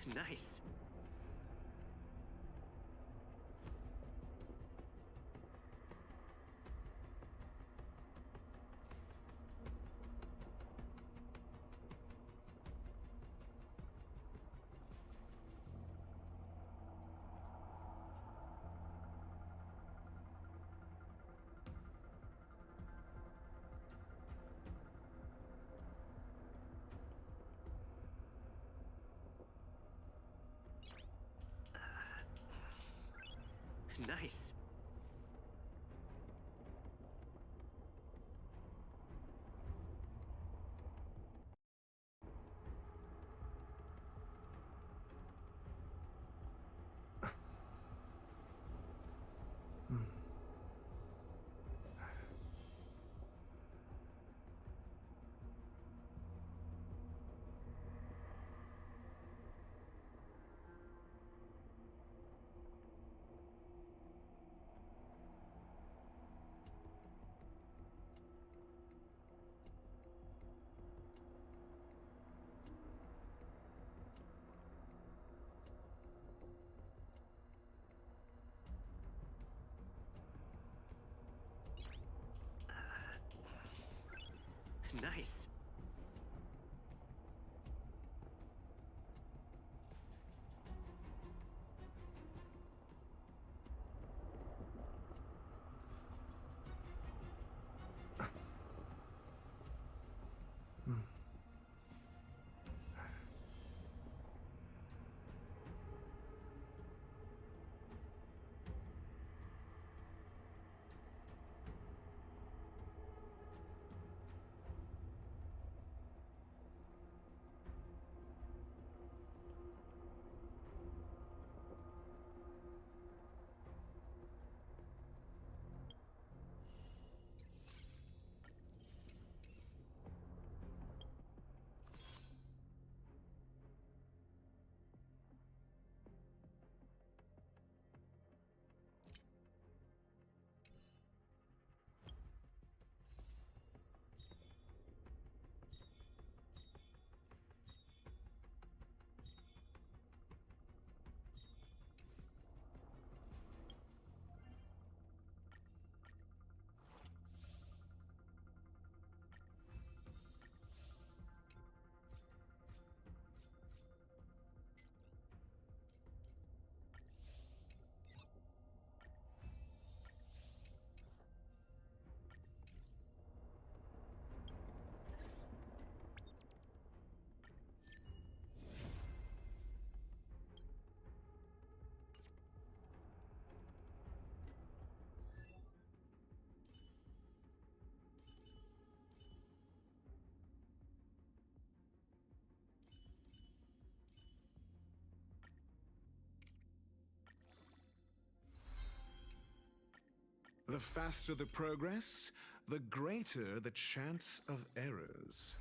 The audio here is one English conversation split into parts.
Nice. Nice. Nice. The faster the progress, the greater the chance of errors.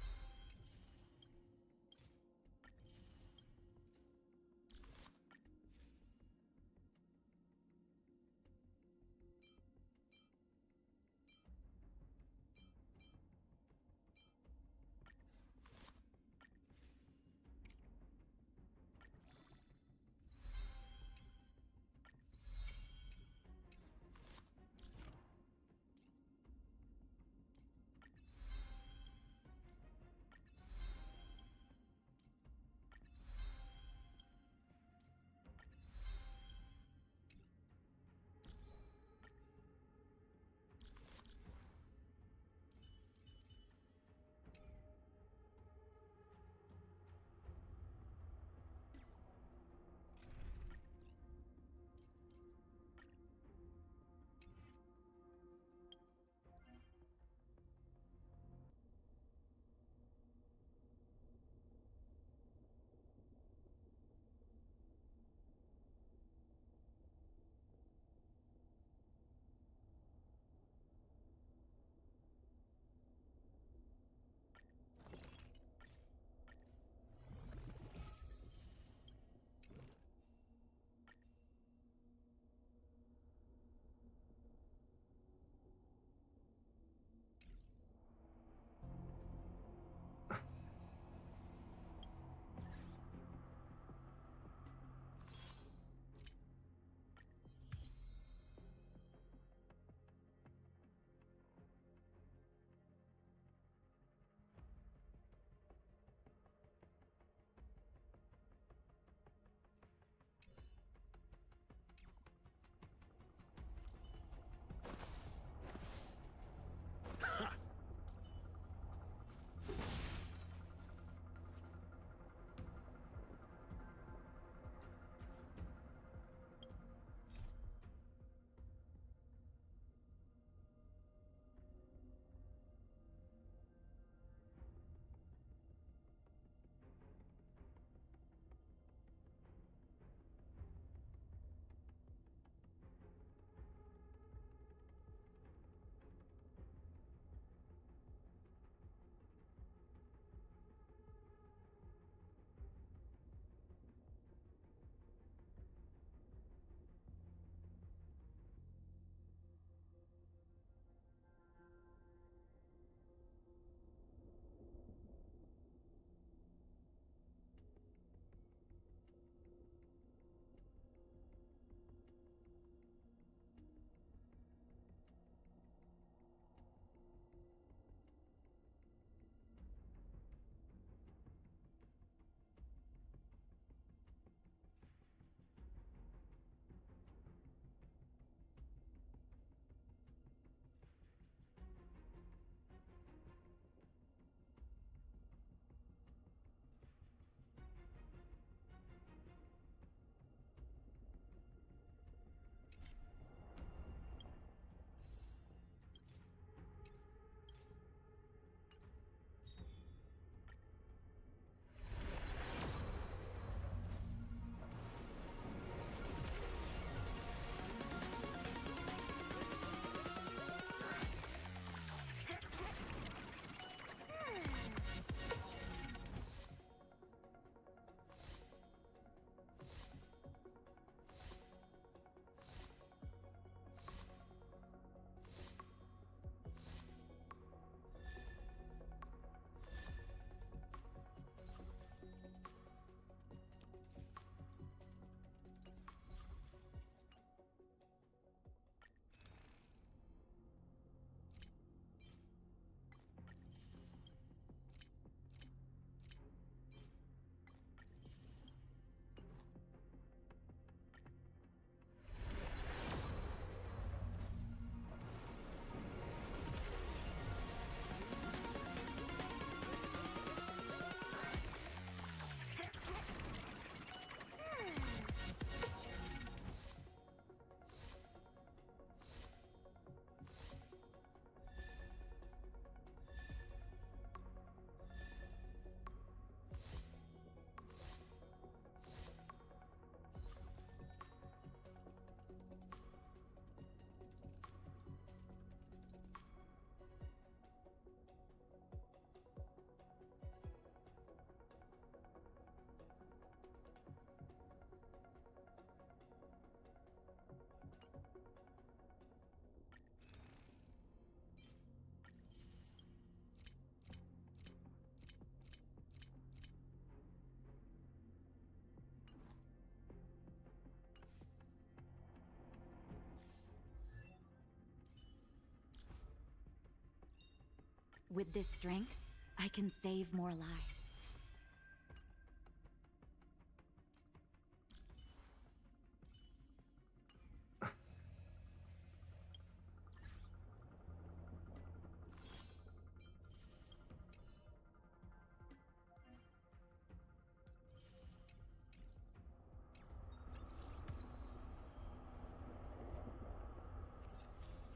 With this strength, I can save more lives.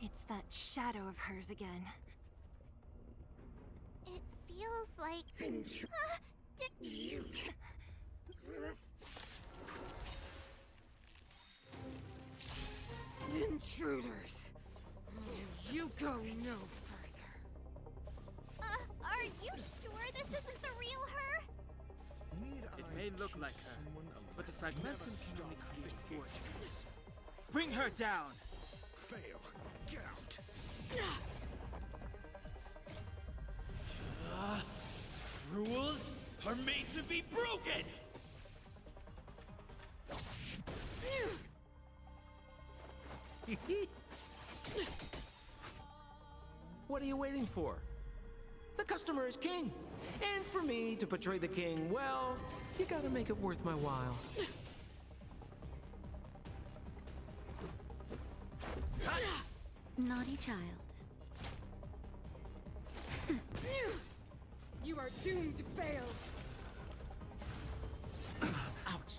It's that shadow of hers again. It feels like... You Intruders! You go no further. Are you sure this isn't the real her? Need It I may look teach like her, someone a but the lesson? Never fragmentum can only stop create thinking. fortunes. Bring her down! Fail. Get out. Rules are made to be broken! What are you waiting for? The customer is king. And for me to portray the king, well, you gotta make it worth my while. Naughty child. You are doomed to fail! Ouch.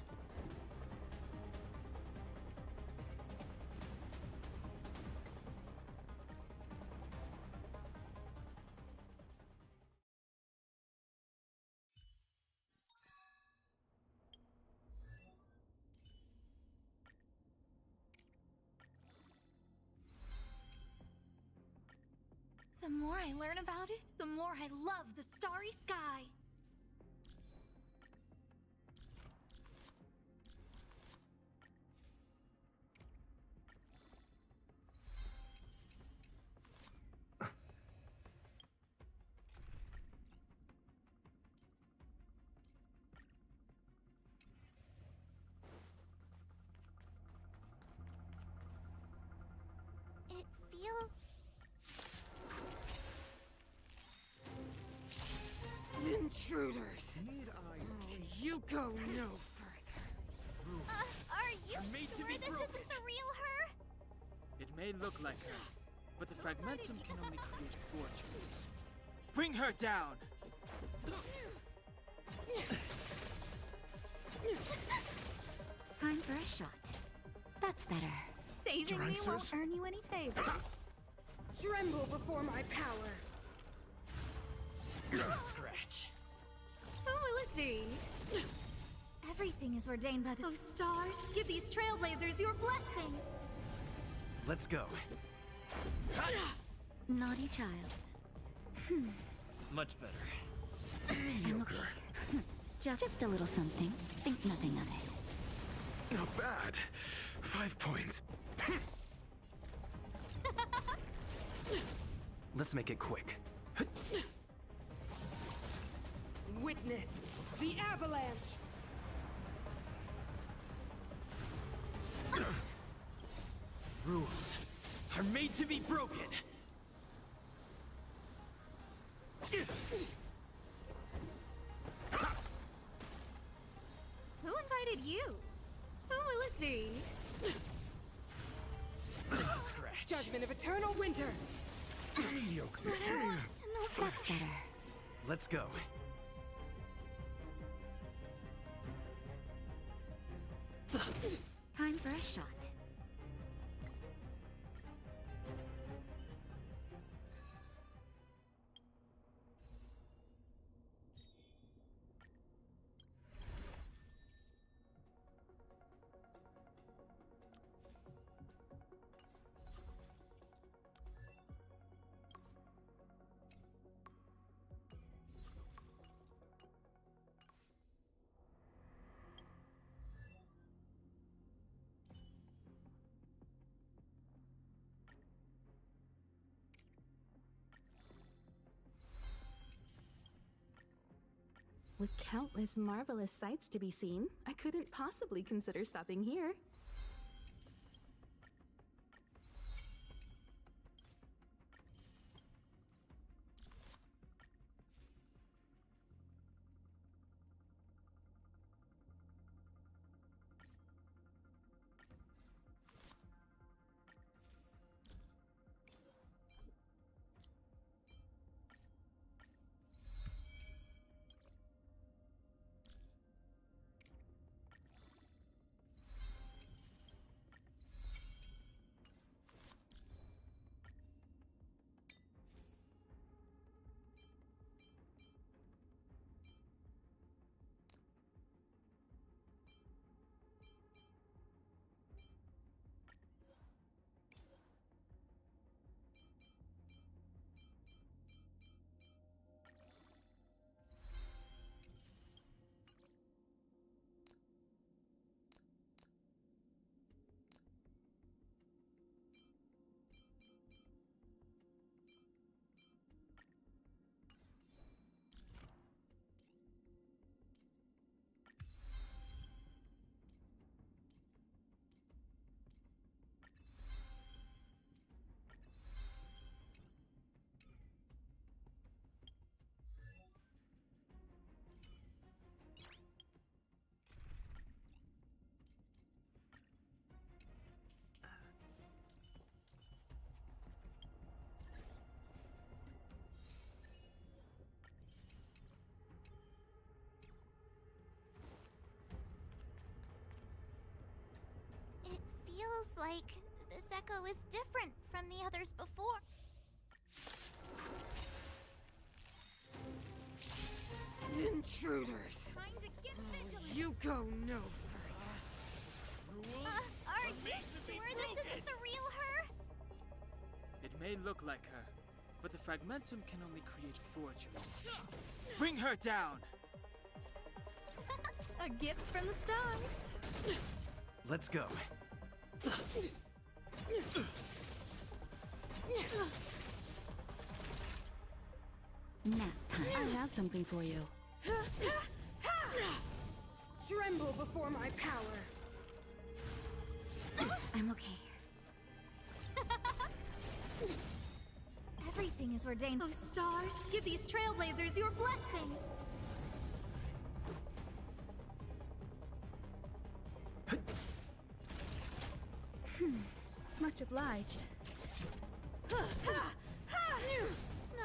The more I learn about it, the more I love the starry sky. It feels... Intruders! Need I teach? You go no further. are you made to sure be this broken. isn't the real her? It may look like her, but the fragmentum can only create fortunes. Bring her down! Time for a shot. That's better. Saving me won't Answers? earn you any favors. Tremble before my power! Scratch. Who will it be? Everything is ordained by those stars. Give these trailblazers your blessing. Let's go. Naughty child. Much better. I'm okay. Just a little something. Think nothing of it. Not bad. 5 points. Let's make it quick. Witness the avalanche! Rules are made to be broken. Who invited you? Who will it be? Just a scratch. Judgment of eternal winter! Mediocre. But I want to know That's better. Let's go. Time for a shot. With countless marvelous sights to be seen, I couldn't possibly consider stopping here. like this echo is different from the others before. Intruders! Trying to get vigilant. You go no further. Are you sure this isn't the real her? It may look like her, but the Fragmentum can only create forgeries. Bring her down! A gift from the stars. Let's go. Nap time. I have something for you. Tremble before my power. I'm okay. Everything is ordained. Oh, stars, give these trailblazers your blessing. Much obliged. No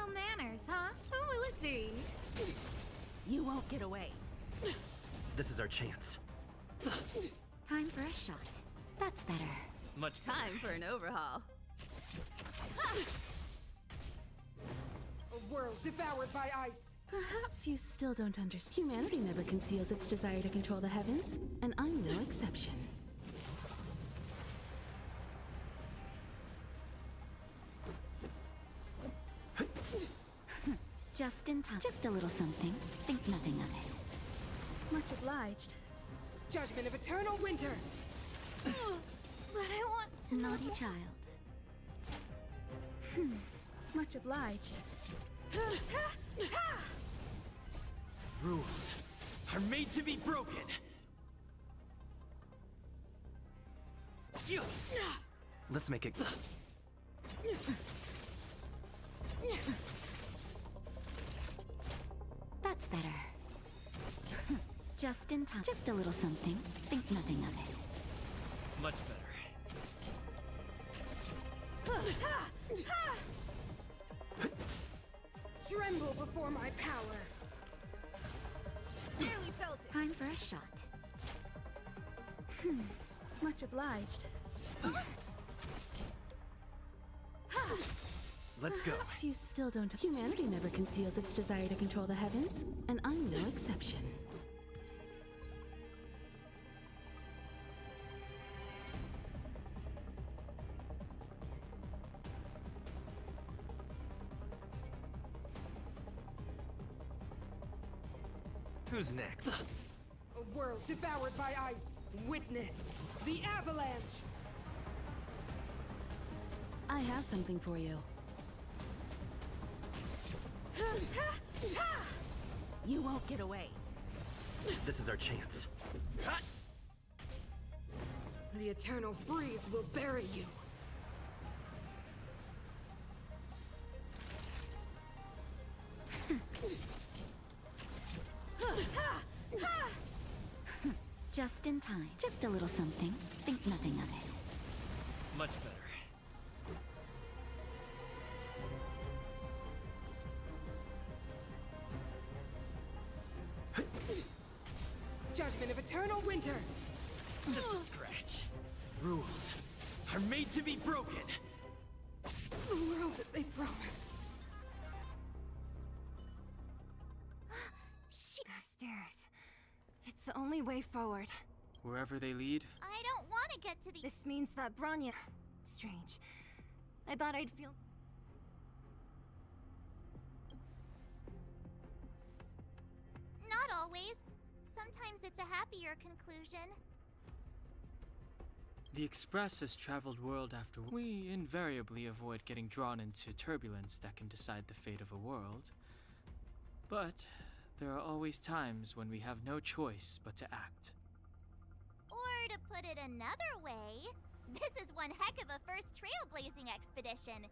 manners, huh? Who will it be? You won't get away. This is our chance. Time for a shot. That's better. Much Time for an overhaul. A world devoured by ice. Perhaps you still don't understand. Humanity never conceals its desire to control the heavens, and I'm no exception. Just in time. Just a little something. Think nothing of it. Much obliged. Judgment of eternal winter. But I want to. Naughty child. Much obliged. rules are made to be broken. Let's make it. That's better. Just in time. Just a little something. Think nothing of it. Much better. Tremble before my power. Barely felt it. Time for a shot. Much obliged. Let's go. Perhaps you still don't. Humanity never conceals its desire to control the heavens, and I'm no exception. Who's next? A world devoured by ice. Witness the avalanche. I have something for you. You won't get away. This is our chance. The eternal freeze will bury you. Just in time. Just a little something. Think nothing of it. Much better. Judgment of eternal winter. Just a scratch. Rules are made to be broken. The world that they promised. Those stairs. It's the only way forward. Wherever they lead, I don't want to get to the. This means that Bronya... Strange. I thought I'd feel... Not always. Sometimes it's a happier conclusion. the Express has traveled world after world. We invariably avoid getting drawn into turbulence that can decide the fate of a world. But there are always times when we have no choice but to act. Or to put it another way, this is one heck of a first trailblazing expedition.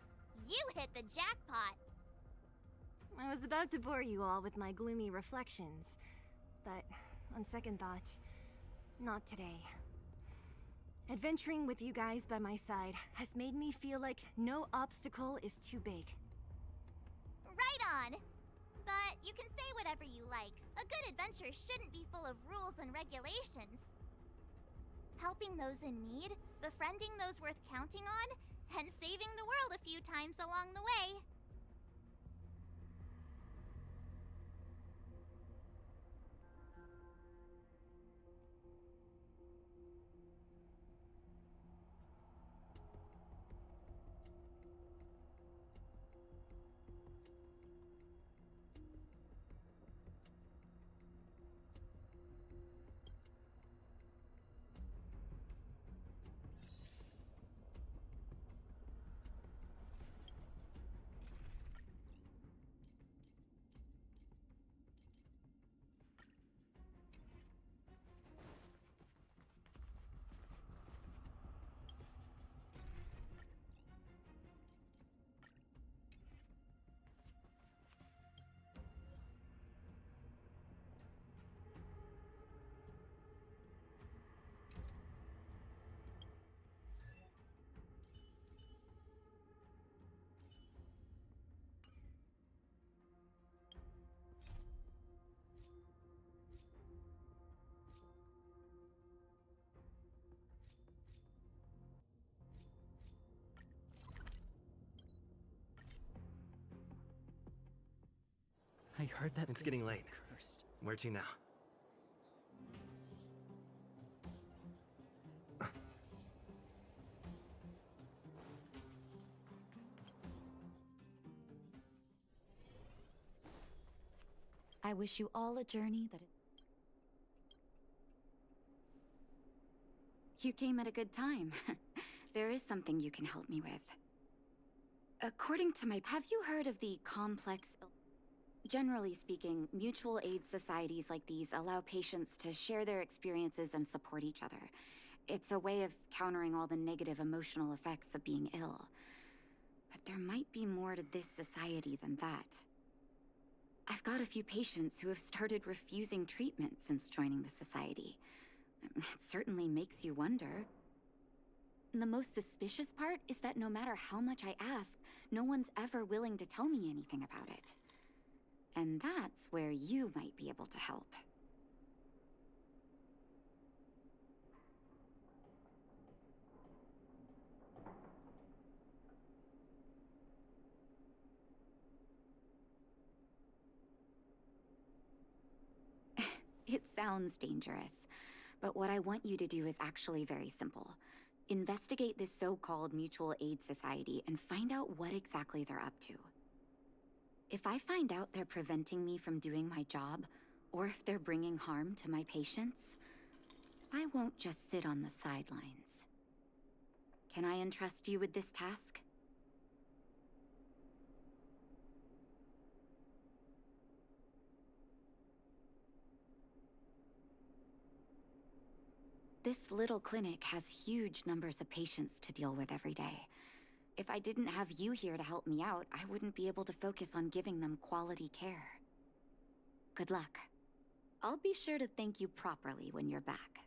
You hit the jackpot. I was about to bore you all with my gloomy reflections, but on second thought, not today. Adventuring with you guys by my side has made me feel like no obstacle is too big. Right on. But you can say whatever you like. A good adventure shouldn't be full of rules and regulations. helping those in need, befriending those worth counting on, and saving the world a few times along the way. I heard that It's getting thing's late. cursed. Where to now? I wish you all a journey that You came at a good time. There is something you can help me with. According to my... Have you heard of the complex... Generally speaking, mutual aid societies like these allow patients to share their experiences and support each other. It's a way of countering all the negative emotional effects of being ill. But there might be more to this society than that. I've got a few patients who have started refusing treatment since joining the society. It certainly makes you wonder. The most suspicious part is that no matter how much I ask, no one's ever willing to tell me anything about it. And that's where you might be able to help. It sounds dangerous, but what I want you to do is actually very simple. Investigate this so-called mutual aid society and find out what exactly they're up to. If I find out they're preventing me from doing my job, or if they're bringing harm to my patients, I won't just sit on the sidelines. Can I entrust you with this task? This little clinic has huge numbers of patients to deal with every day. If I didn't have you here to help me out, I wouldn't be able to focus on giving them quality care. Good luck. I'll be sure to thank you properly when you're back.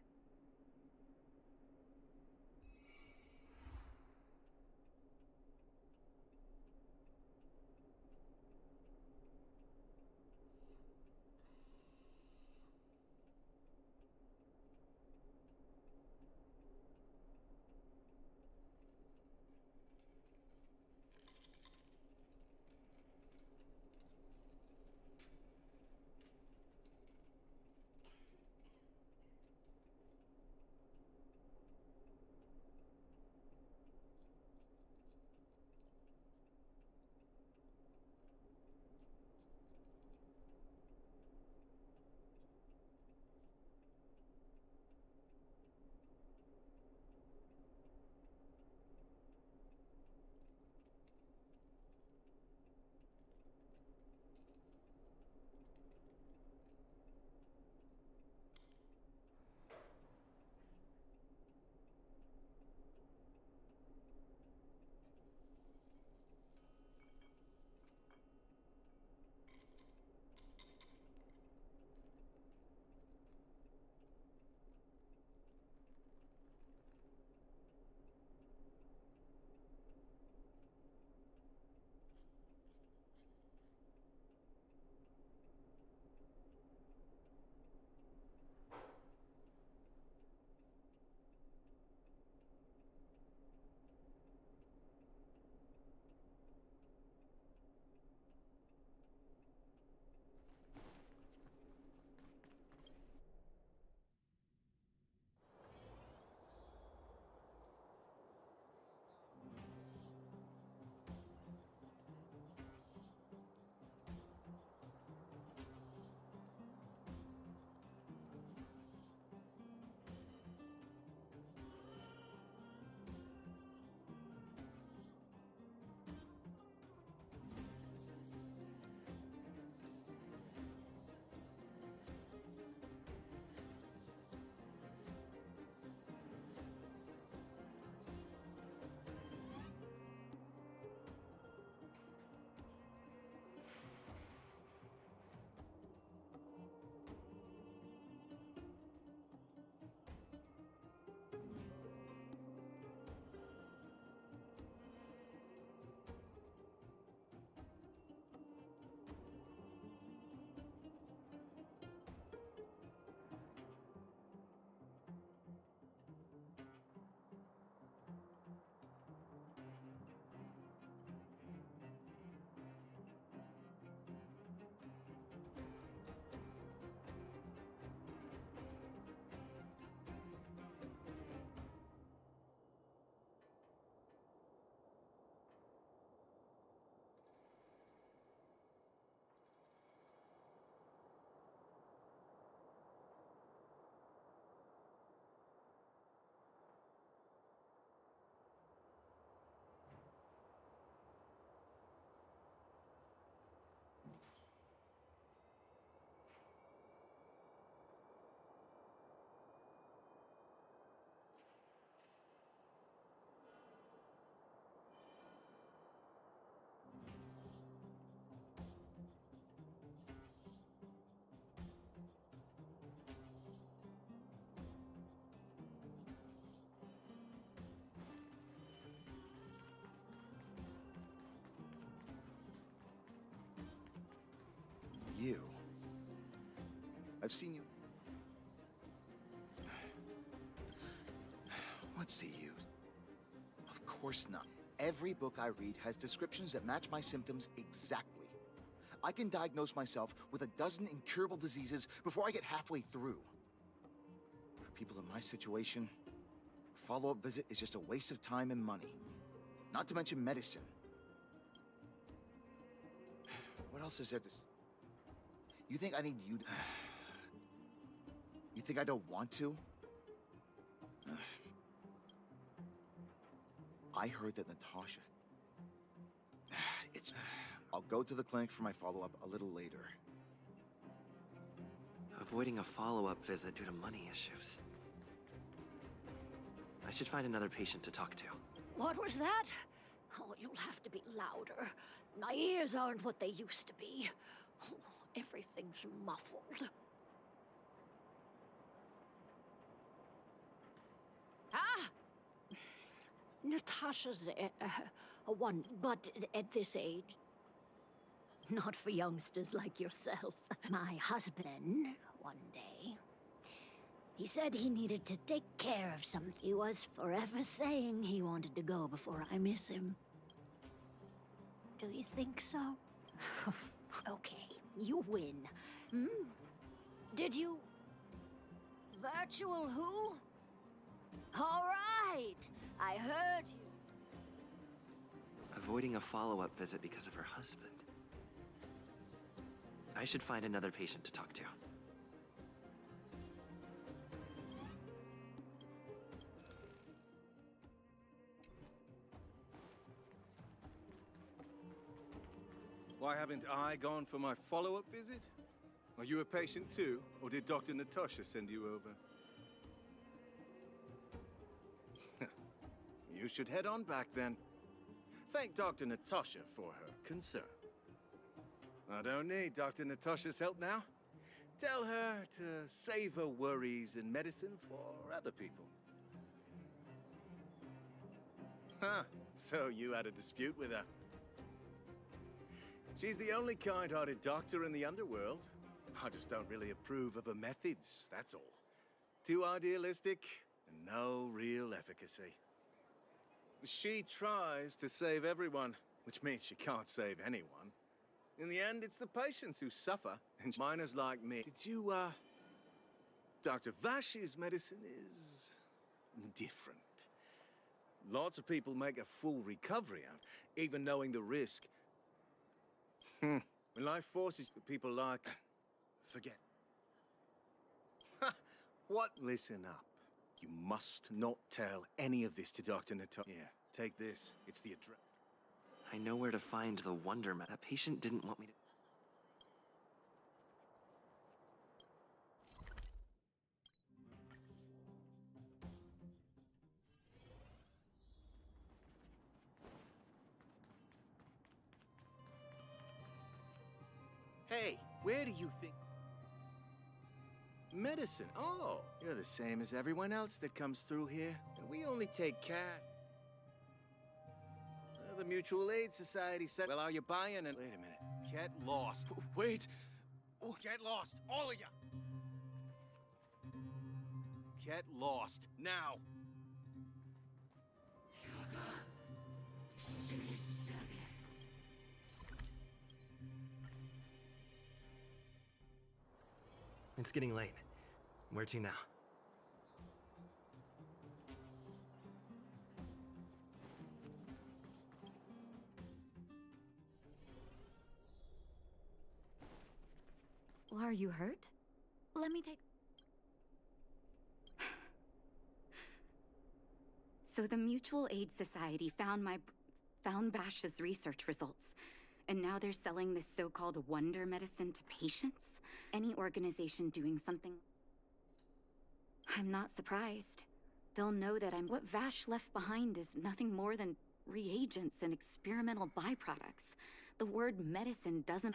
I've seen you. What's the use? Of course not. Every book I read has descriptions that match my symptoms exactly. I can diagnose myself with a dozen incurable diseases before I get halfway through. For people in my situation, a follow-up visit is just a waste of time and money. Not to mention medicine. What else is there to... You think I need you to... You think I don't want to? I heard that Natasha... I'll go to the clinic for my follow-up a little later. Avoiding a follow-up visit due to money issues. I should find another patient to talk to. What was that? Oh, you'll have to be louder. My ears aren't what they used to be. Oh, everything's muffled. Ah! Natasha's a one, but at this age, not for youngsters like yourself. My husband, one day, he said he needed to take care of something. He was forever saying he wanted to go before I miss him. Do you think so? Okay, you win. Hmm? Did you... Virtual who? All right, I heard you. Avoiding a follow-up visit because of her husband. I should find another patient to talk to. Why haven't I gone for my follow-up visit? Are you a patient too, or did Dr. Natasha send you over? You should head on back then. Thank Dr. Natasha for her concern. I don't need Dr. Natasha's help now. Tell her to save her worries and medicine for other people. Huh, so you had a dispute with her. She's the only kind-hearted doctor in the underworld. I just don't really approve of her methods, that's all. Too idealistic and no real efficacy. She tries to save everyone, which means she can't save anyone. In the end, it's the patients who suffer, and miners like me. Did you, Dr. Vash's medicine is... different. Lots of people make a full recovery out, even knowing the risk. When life forces people like... forget. What? Listen up. You must not tell any of this to Dr. Natasha. Yeah, take this. It's the address. I know where to find the Wonder Med. That patient didn't want me to... Hey, where do you think... Medicine? Oh, you're the same as everyone else that comes through here. And we only take cat. The Mutual Aid Society said... Well, are you buying and... Wait a minute. Get lost. Wait. Oh, get lost. All of you. Get lost. Now. It's getting late. Where to now? Well, are you hurt? Let me take... So the Mutual Aid Society found Vash's research results. And now they're selling this so-called wonder medicine to patients? Any organization doing something... I'm not surprised. They'll know that what Vash left behind is nothing more than reagents and experimental byproducts. The word medicine doesn't...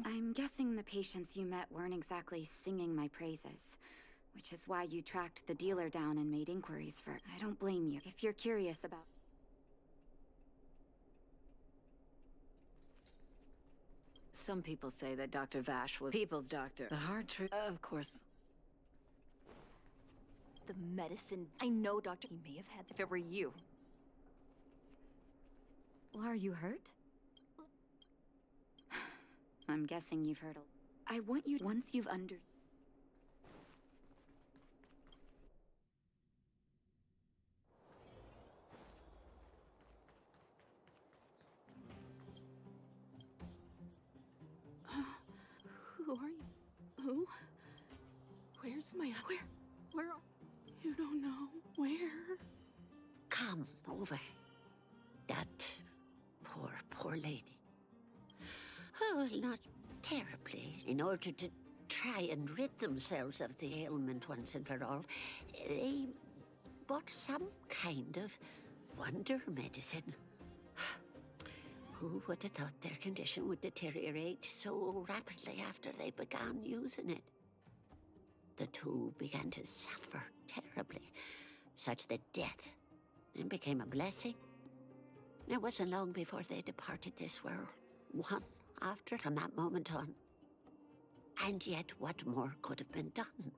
I'm guessing the patients you met weren't exactly singing my praises, which is why you tracked the dealer down and made inquiries for... I don't blame you. If you're curious about... Some people say that Dr. Vash was people's doctor. The hard truth, of course. The medicine. I know, Doctor. He may have had if it were you. Well, are you hurt? I'm guessing you've heard a... I want you, once you've under... Who are you? Who? Where's my... Where are... You don't know. Where? Come over. That poor lady. Oh, not terribly. In order to try and rid themselves of the ailment once and for all, they bought some kind of wonder medicine. Who would have thought their condition would deteriorate so rapidly after they began using it? The two began to suffer terribly, such that death then became a blessing. It wasn't long before they departed this world, one after from that moment on. And yet, what more could have been done?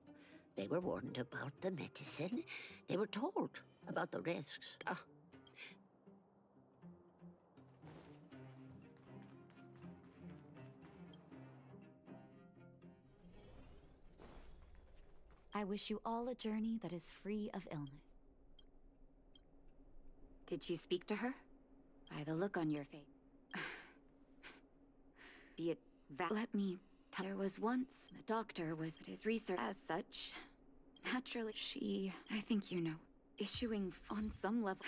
They were warned about the medicine. They were told about the risks. I wish you all a journey that is free of illness. Did you speak to her? By the look on your face. Be it let me tell. There was once a doctor was at his research as such. Naturally, I think you know, issuing on some level.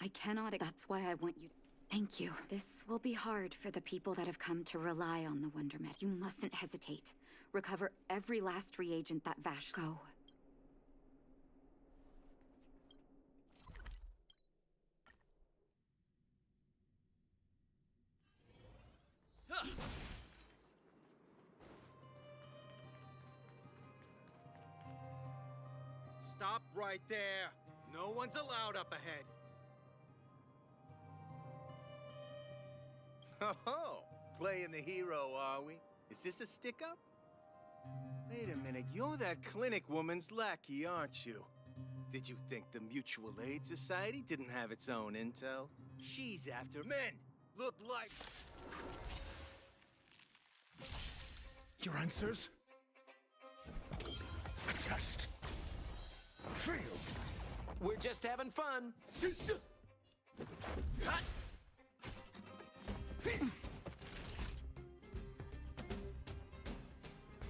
I cannot. That's why I want you to. Thank you. This will be hard for the people that have come to rely on the Wonder Med. You mustn't hesitate. Recover every last reagent that Vash. Go. Stop right there. No one's allowed up ahead. Oh, playing the hero, are we? Is this a stick-up? Wait a minute, you're that clinic woman's lackey, aren't you? Did you think the Mutual Aid Society didn't have its own intel? She's after men. Look like... Your answers? A test. Fail. We're just having fun.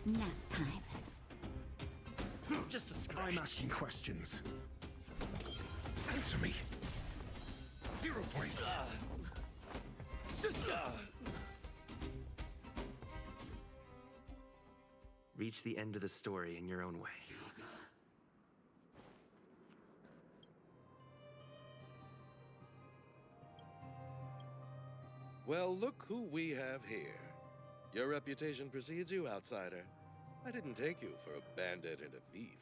Nap time. Just a scratch. I'm asking questions. Answer me. 0 points. Reach the end of the story in your own way. Well, look who we have here. Your reputation precedes you, outsider. I didn't take you for a bandit and a thief.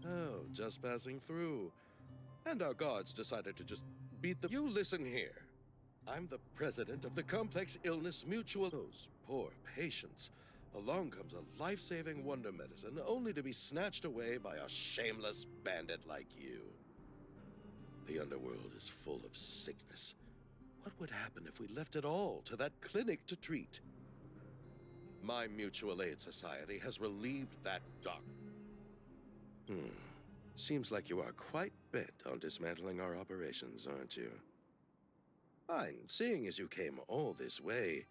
Oh, just passing through. And our guards decided to just beat the... You listen here. I'm the president of the Complex Illness Mutual. Those poor patients. Along comes a life-saving wonder medicine, only to be snatched away by a shameless bandit like you. The underworld is full of sickness. What would happen if we left it all to that clinic to treat? My Mutual Aid Society has relieved that doc. Seems like you are quite bent on dismantling our operations, aren't you? Fine, seeing as you came all this way,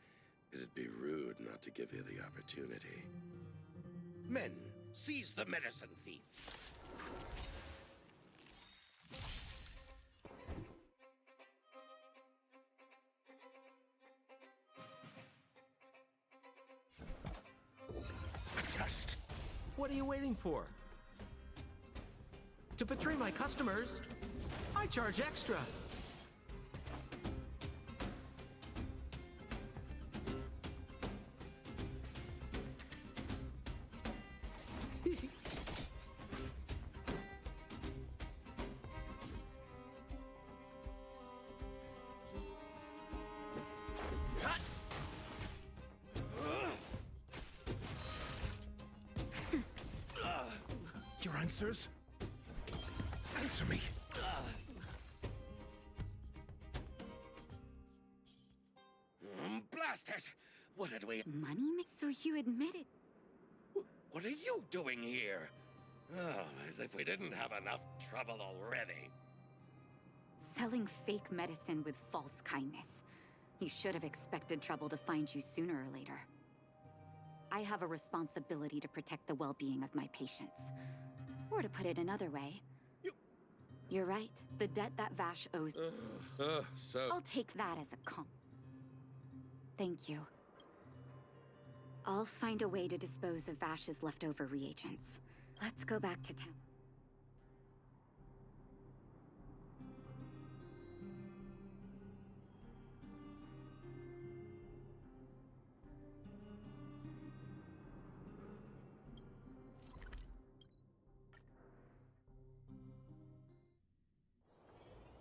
it'd be rude not to give you the opportunity. Men, seize the medicine thief! A test. What are you waiting for? To betray my customers, I charge extra. answers? Answer me. Blast it! What did we... Money? So you admitted... What are you doing here? Oh, as if we didn't have enough trouble already. Selling fake medicine with false kindness. You should have expected trouble to find you sooner or later. I have a responsibility to protect the well-being of my patients. Or to put it another way... You're right. The debt that Vash owes... So... I'll take that as a Thank you. I'll find a way to dispose of Vash's leftover reagents. Let's go back to town.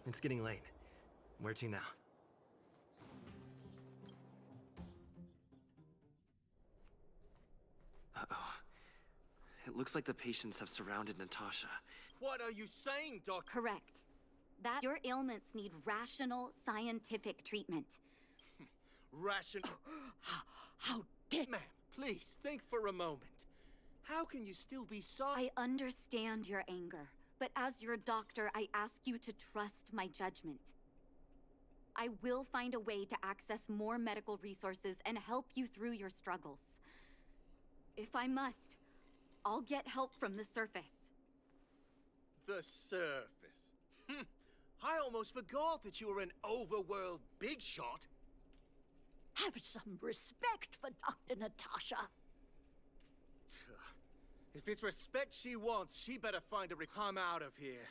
It's getting late. Where to now? Uh-oh. It looks like the patients have surrounded Natasha. What are you saying, Doc? Correct. That your ailments need rational, scientific treatment. Rational... How dare... Ma'am, please, think for a moment. How can you still be so... I understand your anger, but as your doctor, I ask you to trust my judgment. I will find a way to access more medical resources and help you through your struggles. If I must, I'll get help from the surface. The surface? I almost forgot that you were an overworld big shot. Have some respect for Dr. Natasha. If it's respect she wants, she better find a come out of here.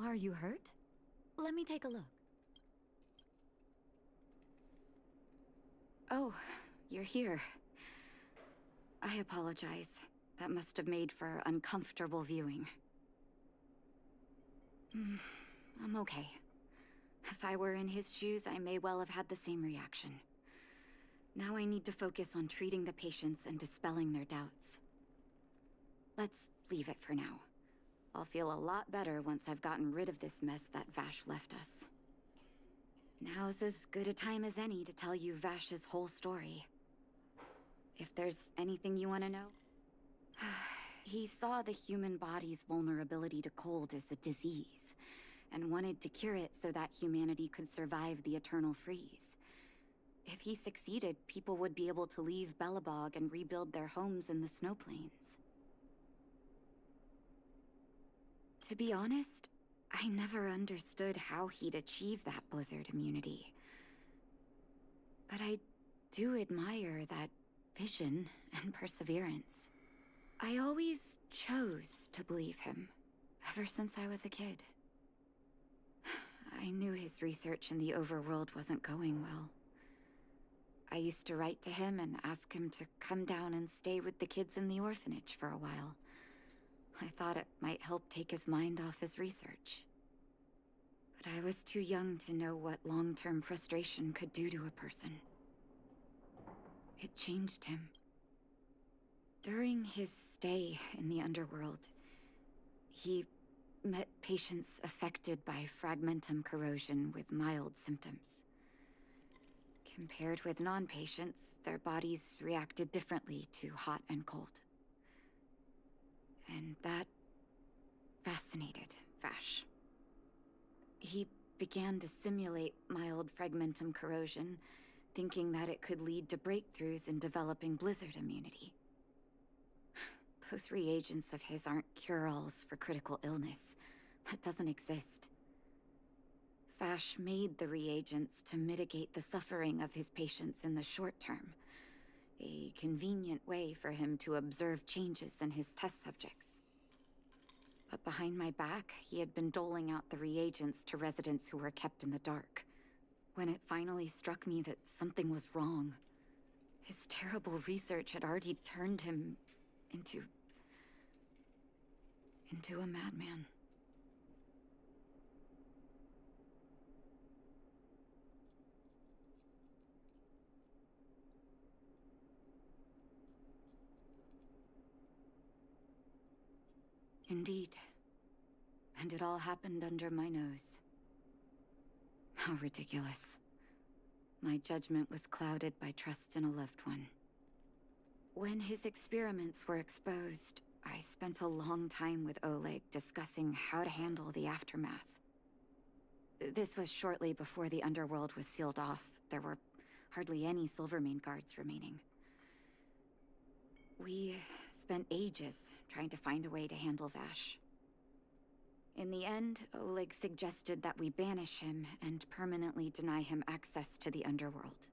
Are you hurt? Let me take a look. Oh, you're here. I apologize. That must have made for uncomfortable viewing. I'm okay. If I were in his shoes, I may well have had the same reaction. Now I need to focus on treating the patients and dispelling their doubts. Let's leave it for now. I'll feel a lot better once I've gotten rid of this mess that Vash left us. Now's as good a time as any to tell you Vash's whole story. If there's anything you want to know. He saw the human body's vulnerability to cold as a disease, and wanted to cure it so that humanity could survive the eternal freeze. If he succeeded, people would be able to leave Belobog and rebuild their homes in the snow plains. To be honest, I never understood how he'd achieve that blizzard immunity. But I do admire that vision and perseverance. I always chose to believe him, ever since I was a kid. I knew his research in the overworld wasn't going well. I used to write to him and ask him to come down and stay with the kids in the orphanage for a while. I thought it might help take his mind off his research. But I was too young to know what long-term frustration could do to a person. It changed him. During his stay in the underworld, he met patients affected by fragmentum corrosion with mild symptoms. Compared with non-patients, their bodies reacted differently to hot and cold. And that fascinated Vash. He began to simulate mild fragmentum corrosion, thinking that it could lead to breakthroughs in developing blizzard immunity. Those reagents of his aren't cure-alls for critical illness. That doesn't exist. Vash made the reagents to mitigate the suffering of his patients in the short term. A convenient way for him to observe changes in his test subjects. But behind my back, he had been doling out the reagents to residents who were kept in the dark. When it finally struck me that something was wrong, His terrible research had already turned him into a madman. Indeed. And it all happened under my nose. How ridiculous. My judgment was clouded by trust in a loved one. When his experiments were exposed, I spent a long time with Oleg discussing how to handle the aftermath. This was shortly before the underworld was sealed off. There were hardly any Silvermane guards remaining. We spent ages trying to find a way to handle Vash. In the end, Oleg suggested that we banish him and permanently deny him access to the underworld.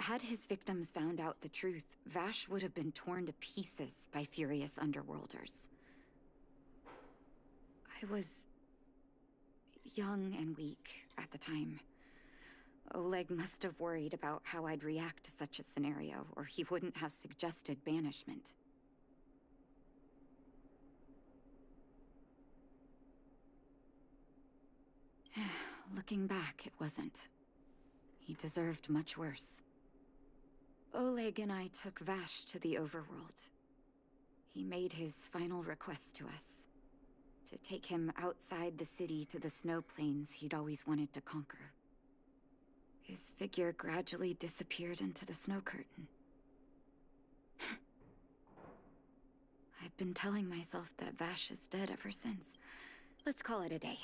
Had his victims found out the truth, Vash would have been torn to pieces by furious underworlders. I was young and weak at the time. Oleg must have worried about how I'd react to such a scenario, or he wouldn't have suggested banishment. Looking back, it wasn't. He deserved much worse. Oleg and I took Vash to the overworld. He made his final request to us. To take him outside the city to the snow plains he'd always wanted to conquer. His figure gradually disappeared into the snow curtain. I've been telling myself that Vash is dead ever since. Let's call it a day.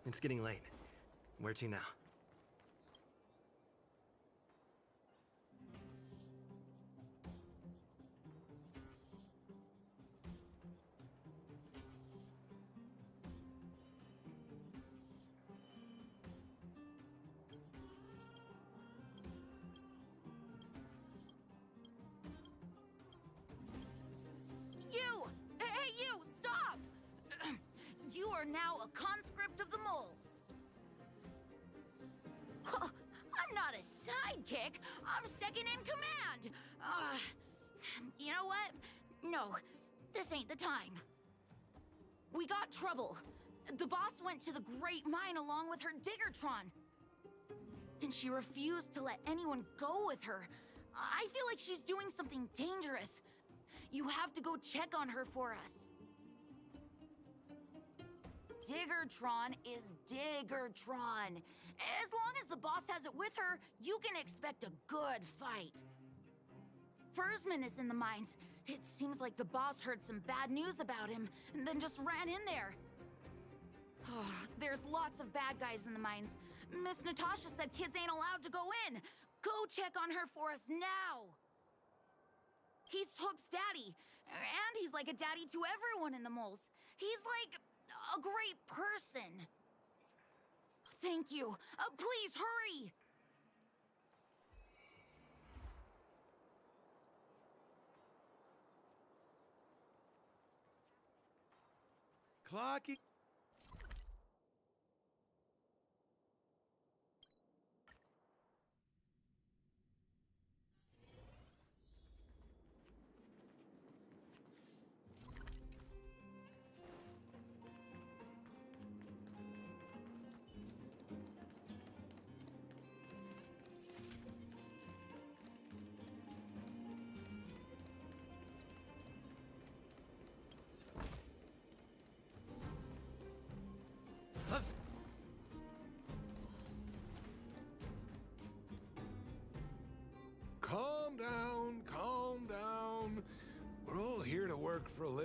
It's getting late. Where to now? You! Hey, you! Stop! You are now a conscript of the moles. I'm not a sidekick. I'm second in command. You know what? No, this ain't the time. We got trouble. The boss went to the Great Mine along with her Diggertron. And she refused to let anyone go with her. I feel like she's doing something dangerous. You have to go check on her for us. Diggertron is Diggertron. As long as the boss has it with her, you can expect a good fight. Fursman is in the mines. It seems like the boss heard some bad news about him and then just ran in there. Oh, there's lots of bad guys in the mines. Miss Natasha said kids ain't allowed to go in. Go check on her for us now. He's Hook's daddy, and he's like a daddy to everyone in the moles. He's like a great person. Thank you. Please hurry. Clocky.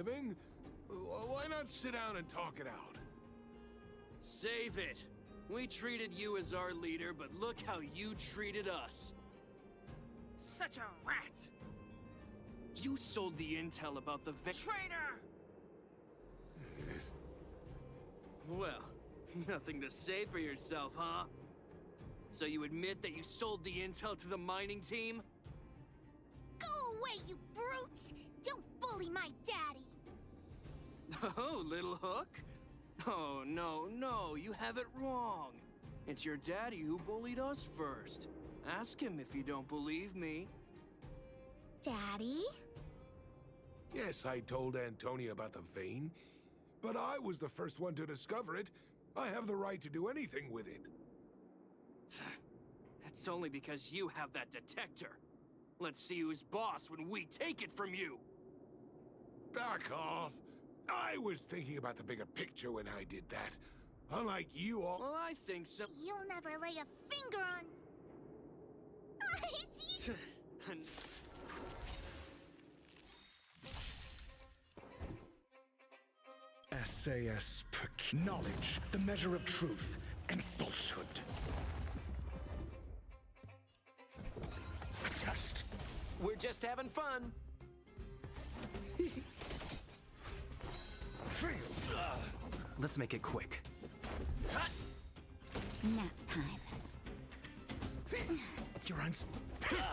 living. Why not sit down and talk it out? Save it. We treated you as our leader, but look how you treated us. Such a rat! You sold the intel about the traitor! Well, nothing to say for yourself, huh? So you admit that you sold the intel to the mining team? Go away, you brutes! Don't bully my daddy! Oh, Little Hook? Oh, no, you have it wrong. It's your daddy who bullied us first. Ask him if you don't believe me. Daddy? Yes, I told Antonia about the vein, but I was the first one to discover it. I have the right to do anything with it. It's only because you have that detector. Let's see who's boss when we take it from you. Back off. I was thinking about the bigger picture when I did that. Unlike you all. Well, I think so. You'll never lay a finger on... SAS knowledge, the measure of truth and falsehood. A test. We're just having fun. Let's make it quick. Nap time. You're on. Daddy,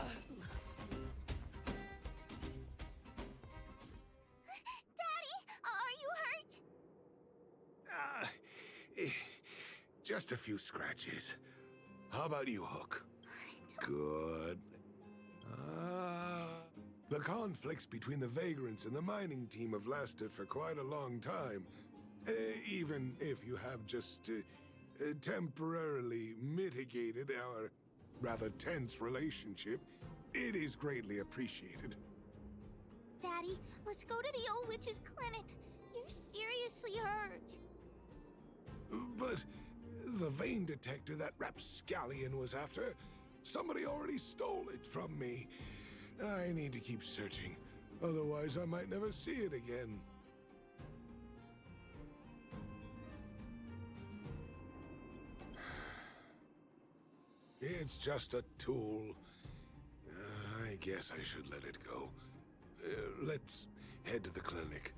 are you hurt? Just a few scratches. How about you, Hook? Good. The conflicts between the Vagrants and the mining team have lasted for quite a long time. Even if you have just temporarily mitigated our rather tense relationship, it is greatly appreciated. Daddy, let's go to the old witch's clinic. You're seriously hurt. But the vein detector that rapscallion was after, somebody already stole it from me. I need to keep searching, otherwise I might never see it again. It's just a tool. I guess I should let it go. Let's head to the clinic.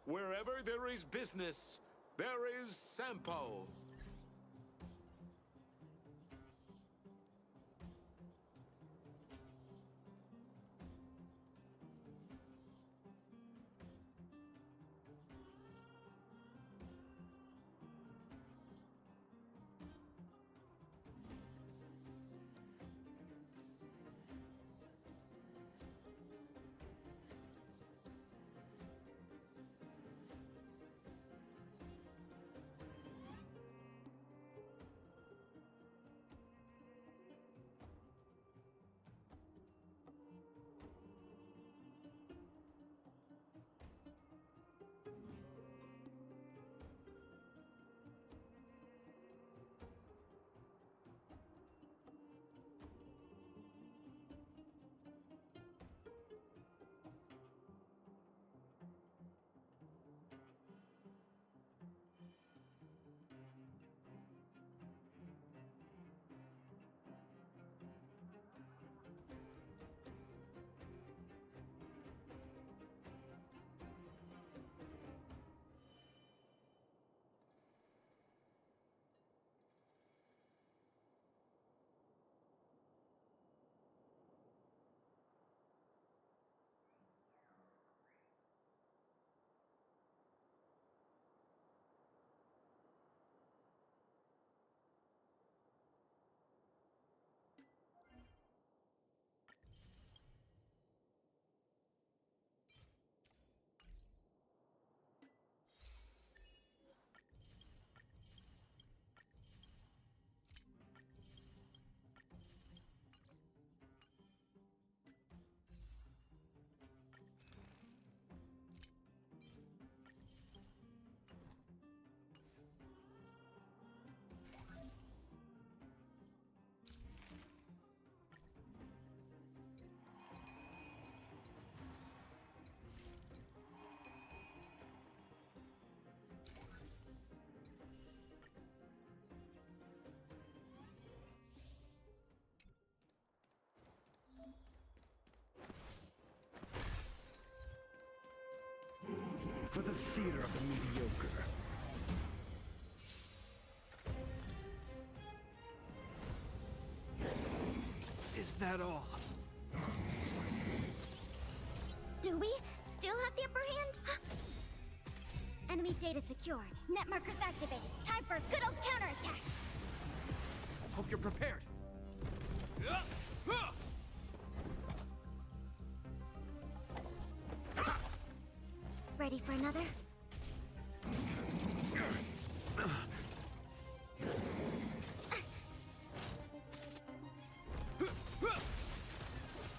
Wherever there is business, there is Sampo. for the theater of the mediocre. Is that all? Do we still have the upper hand? Enemy data secured. Net markers activated. Time for a good old counterattack. Hope you're prepared. Ready for another?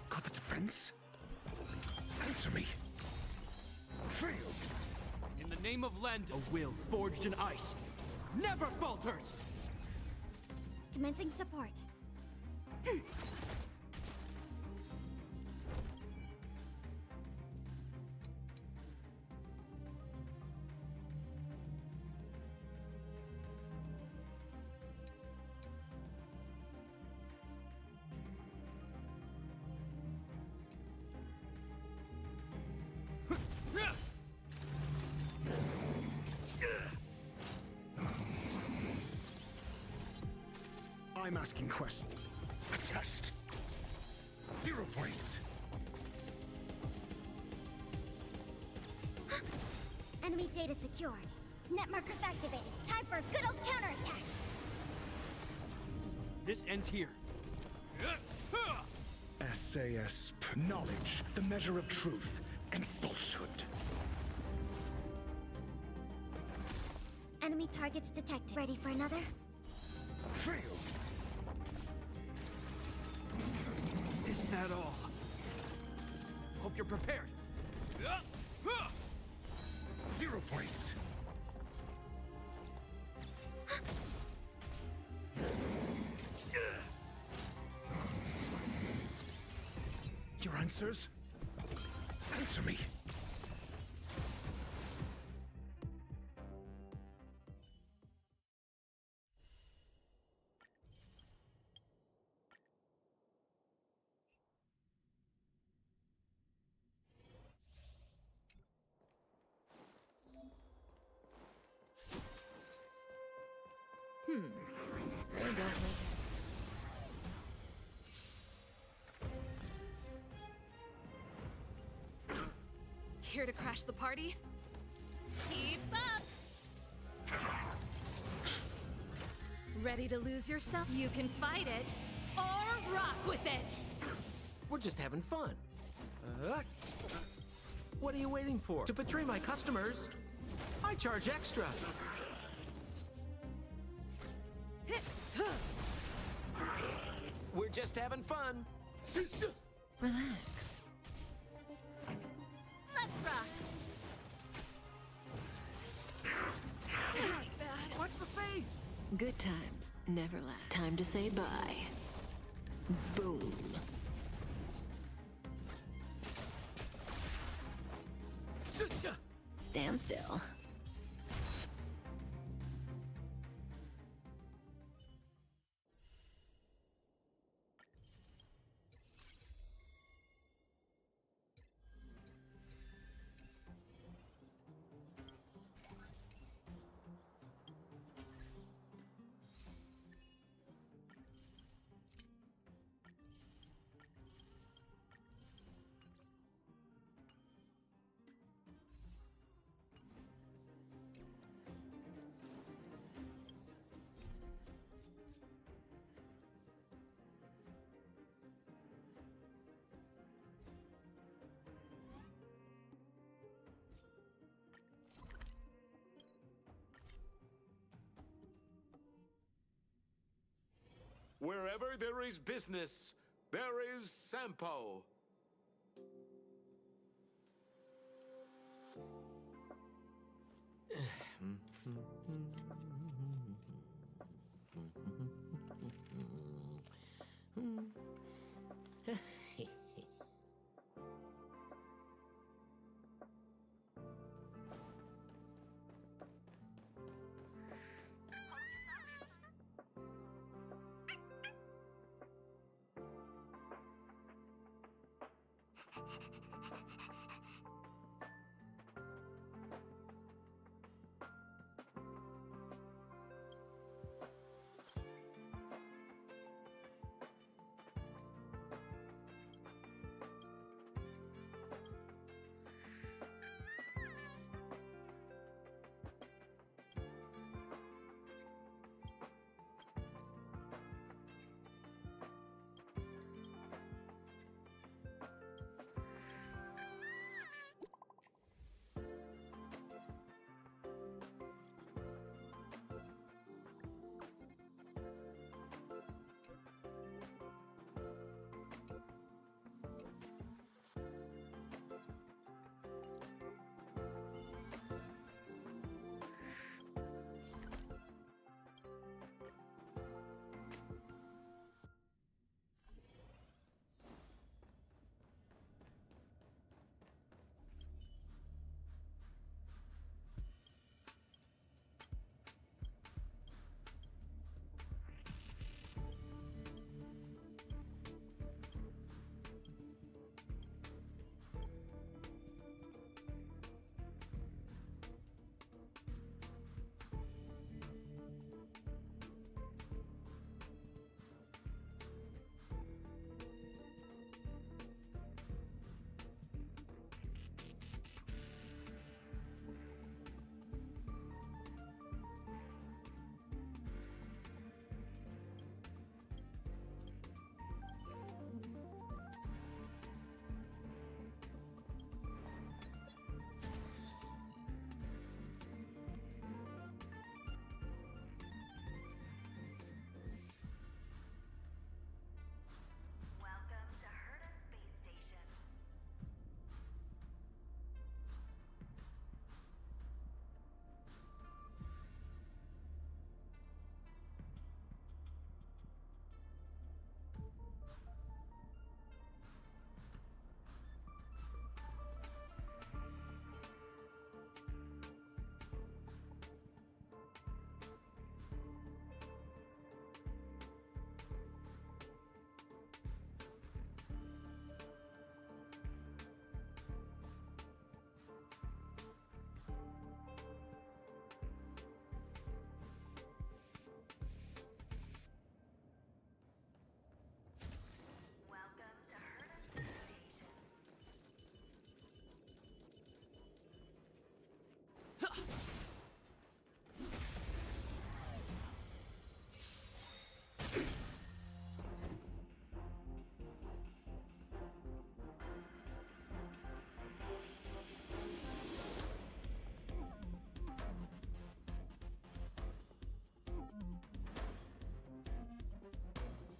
Got the defense? Answer me. Failed. In the name of Lend, a will forged in ice never falters! Commencing support. I'm asking questions. A test. 0 points. Enemy data secured. Net markers activated. Time for a good old counterattack. This ends here. SASP. Knowledge, the measure of truth and falsehood. Enemy targets detected. Ready for another? Failed. Is that all? Hope you're prepared. 0 points. Your answers? Answer me. They don't make it. Here to crash the party? Keep up! Ready to lose yourself? You can fight it, or rock with it! We're just having fun. What are you waiting for? To betray my customers, I charge extra. We're just having fun. Relax. Let's rock. Watch the face. Good times never last. Time to say bye. Boom. Stand still. Wherever there is business, there is Sampo.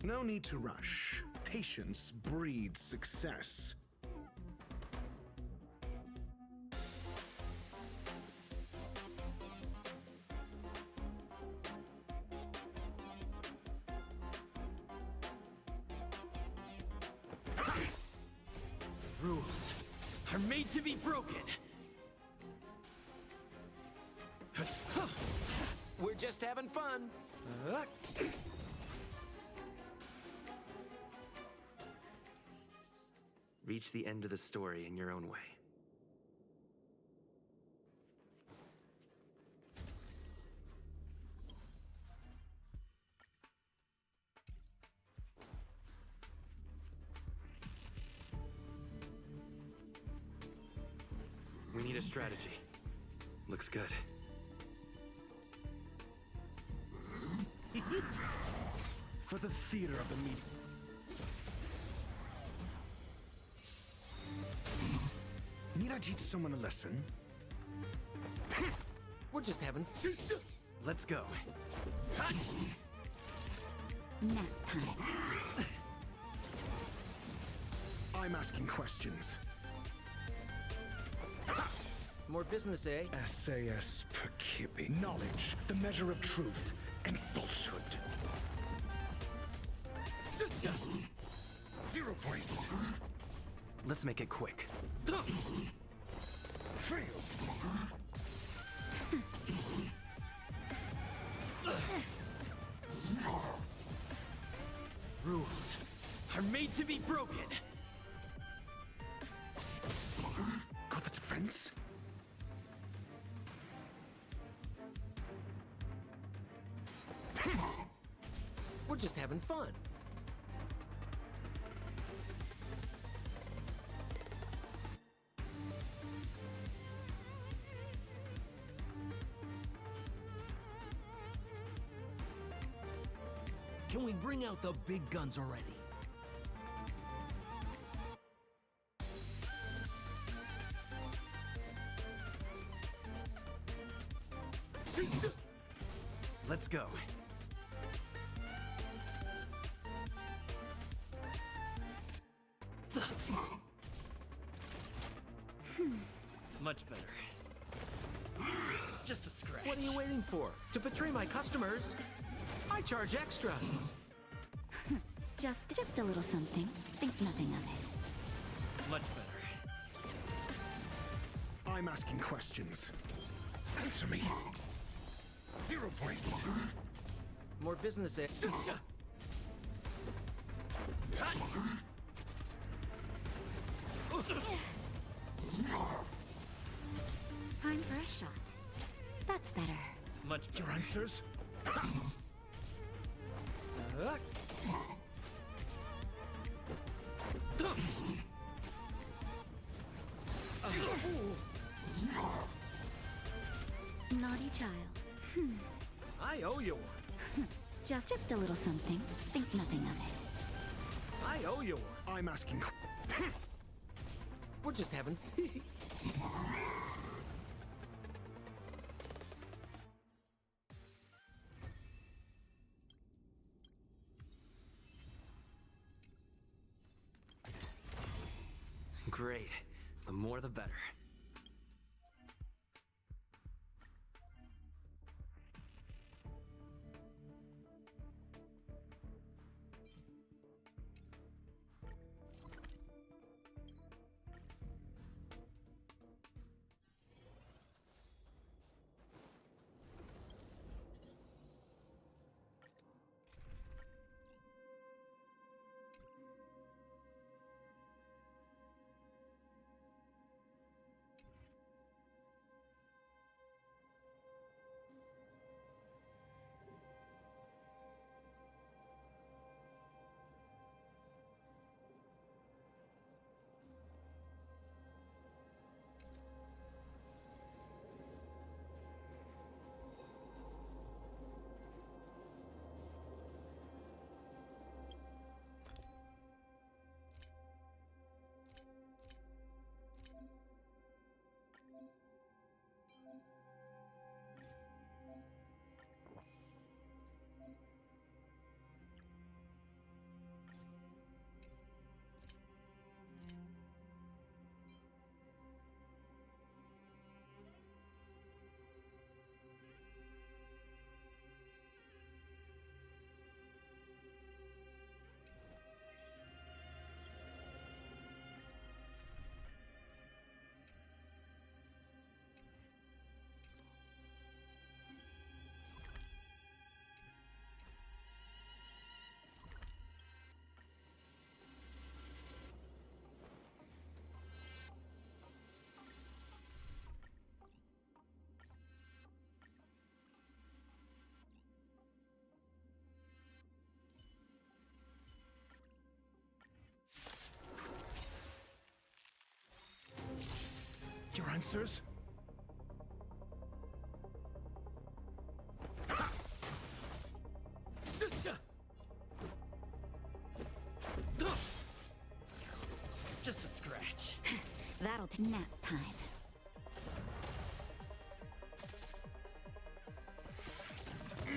No need to rush. Patience breeds success. Rules are made to be broken. We're just having fun. Reach the end of the story in your own way. We need a strategy. Looks good. For the theater of the meeting. Need I teach someone a lesson? We're just having fun. Let's go. Nap time. I'm asking questions. More business, eh? SAS Perkipi. Knowledge, the measure of truth and falsehood. 0 points. Let's make it quick. Fail. Rules are made to be broken. Got the defense? We're just having fun. Can we bring out the big guns already? Let's go. Much better. Just a scratch. What are you waiting for? To betray my customers? I charge extra. Just a little something. Think nothing of it. Much better. I'm asking questions. Answer me. 0 points. More business, eh? Time for a shot. That's better. Much better. Your answers? Naughty child. I owe you one. Just a little something. Think nothing of it. I owe you one. I'm asking. We're just having. Great. The more the better. Your answers? Just a scratch. That'll take nap time.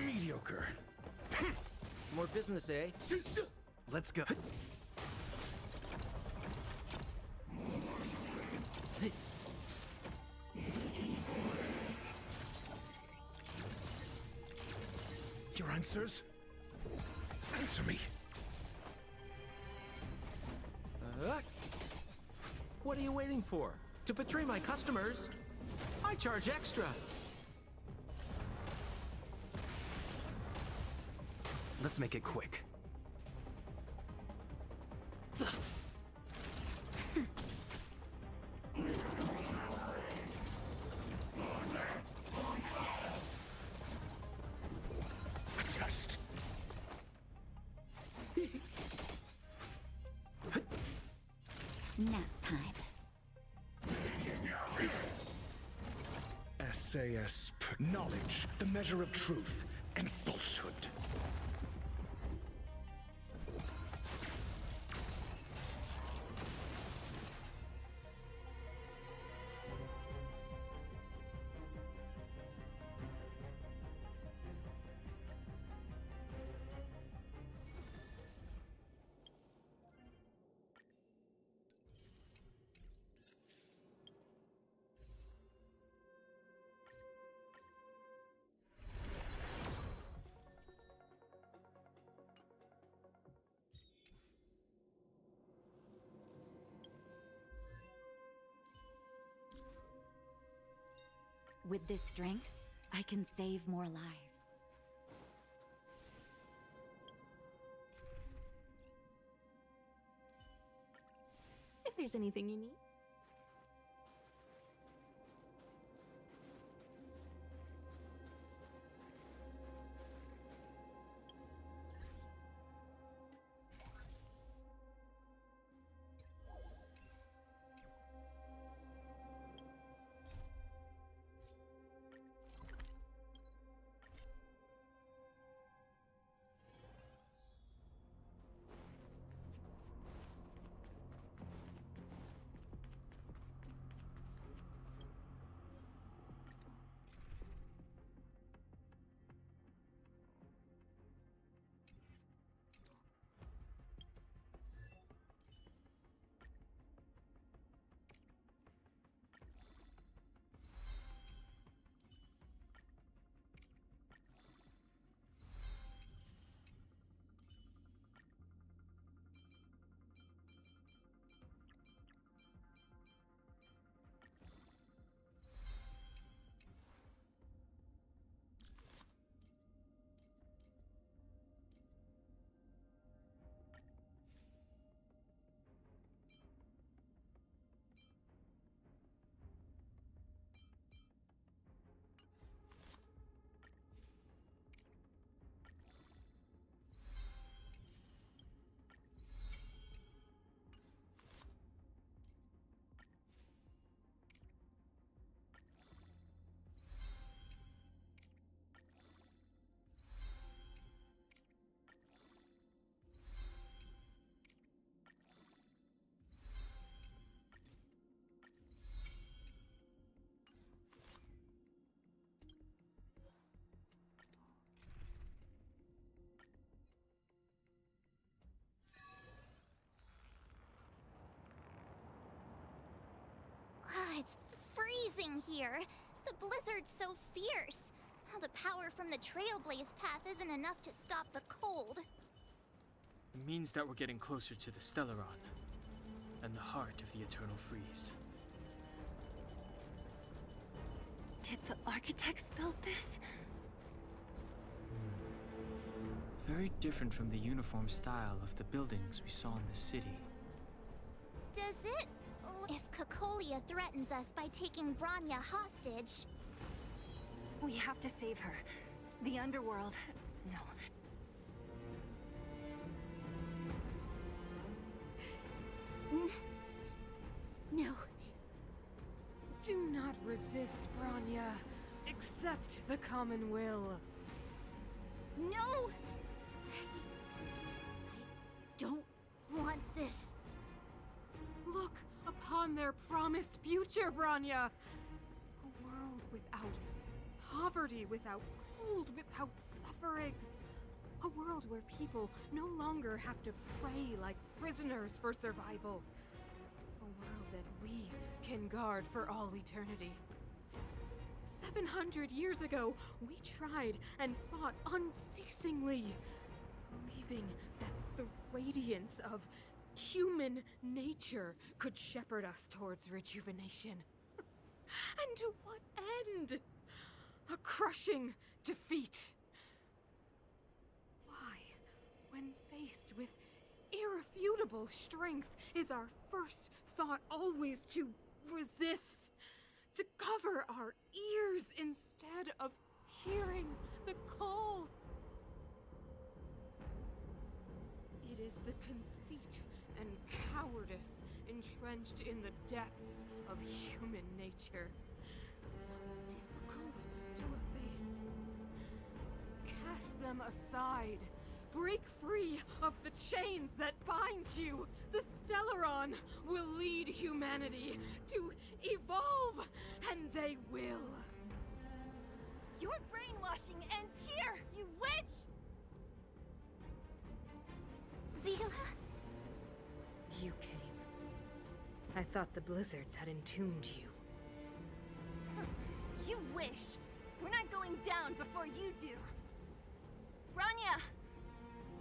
Mediocre. More business, eh? Let's go. Your answers? Answer me. What are you waiting for? To betray my customers, I charge extra. Let's make it quick. A test. Nap time. SAS. Knowledge, the measure of truth and falsehood. With this strength, I can save more lives. If there's anything you need. It's freezing here. The blizzard's so fierce. The power from the Trailblaze path isn't enough to stop the cold. It means that we're getting closer to the Stellaron, and the heart of the Eternal Freeze. Did the architects build this? Very different from the uniform style of the buildings we saw in the city. Does it... If Cocolia threatens us by taking Bronya hostage... We have to save her. The underworld... No. No. Do not resist, Bronya. Accept the common will. No! I don't want this. Look upon their promised future, Bronya! A world without poverty, without cold, without suffering. A world where people no longer have to pray like prisoners for survival. A world that we can guard for all eternity. 700 years ago, we tried and fought unceasingly, believing that the radiance of human nature could shepherd us towards rejuvenation. And to what end? A crushing defeat. Why, when faced with irrefutable strength, is our first thought always to resist? To cover our ears instead of hearing the call? It is the conceit and cowardice entrenched in the depths of human nature, so difficult to efface. Cast them aside. Break free of the chains that bind you. The Stellaron will lead humanity to evolve, and they will. Your brainwashing ends here, you witch! Zila? You came. I thought the blizzards had entombed you. You wish. We're not going down before you do. Bronya!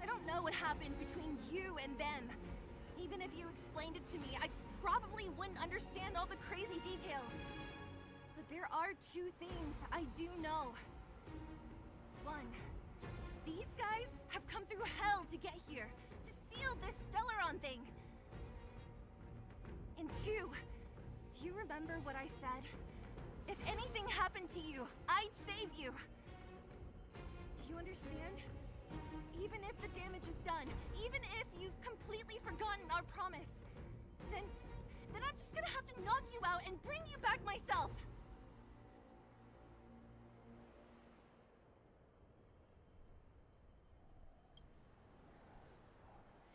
I don't know what happened between you and them. Even if you explained it to me, I probably wouldn't understand all the crazy details. But there are two things I do know. One, these guys have come through hell to get here, to seal this Stellaron thing. And two, do you remember what I said? If anything happened to you, I'd save you. Do you understand? Even if the damage is done, even if you've completely forgotten our promise, then I'm just gonna have to knock you out and bring you back myself.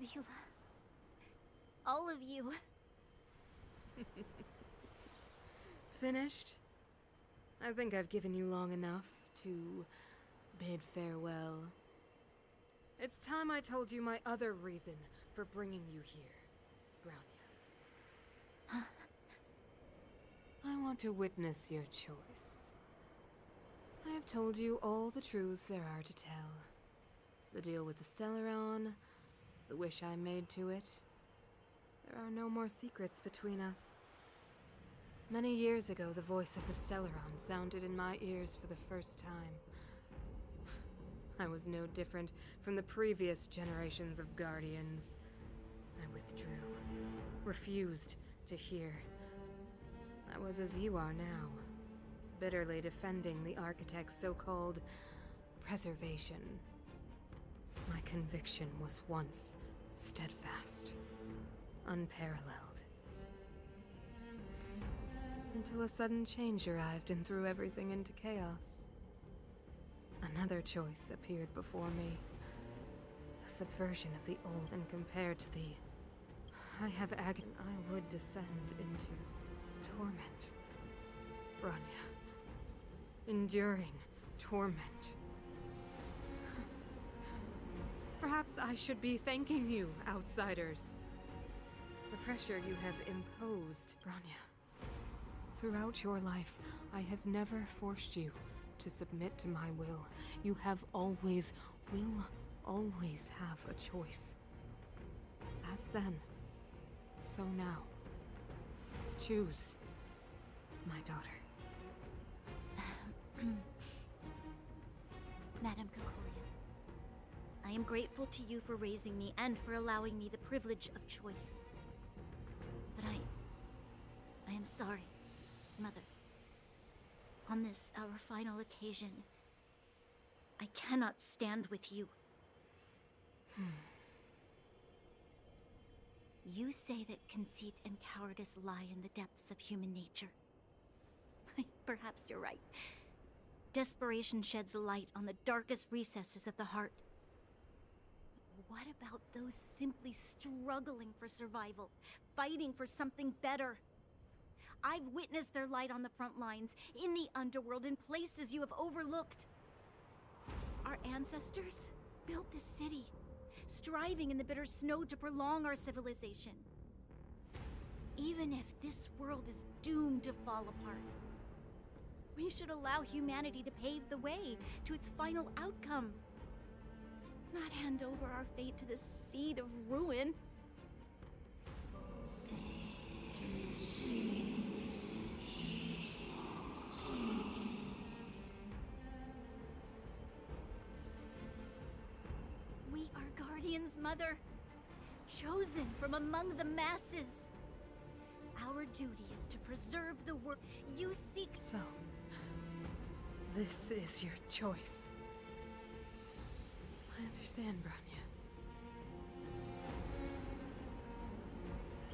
Zila. All of you. Finished? I think I've given you long enough to bid farewell. It's time I told you my other reason for bringing you here, Bronya. I want to witness your choice. I have told you all the truths there are to tell. The deal with the Stellaron, the wish I made to it. There are no more secrets between us. Many years ago, the voice of the Stellaron sounded in my ears for the first time. I was no different from the previous generations of Guardians. I withdrew, refused to hear. I was as you are now, bitterly defending the Architect's so-called preservation. My conviction was once steadfast, unparalleled. Until a sudden change arrived and threw everything into chaos. Another choice appeared before me. A subversion of the old, and compared to the I have agony, I would descend into torment. Bronya. Enduring torment. Perhaps I should be thanking you, outsiders. The pressure you have imposed, Bronya. Throughout your life, I have never forced you to submit to my will. You have always, will always have a choice. As then, so now. Choose, my daughter. Madame Kokorian, I am grateful to you for raising me and for allowing me the privilege of choice. But I am sorry, Mother. On this, our final occasion, I cannot stand with you. You say that conceit and cowardice lie in the depths of human nature. Perhaps you're right. Desperation sheds light on the darkest recesses of the heart. What about those simply struggling for survival, fighting for something better? I've witnessed their light on the front lines, in the underworld, in places you have overlooked. Our ancestors built this city, striving in the bitter snow to prolong our civilization. Even if this world is doomed to fall apart, we should allow humanity to pave the way to its final outcome. Not hand over our fate to the seed of ruin. We are Guardians, Mother. Chosen from among the masses. Our duty is to preserve the world you seek. So, this is your choice. I understand, Bronya.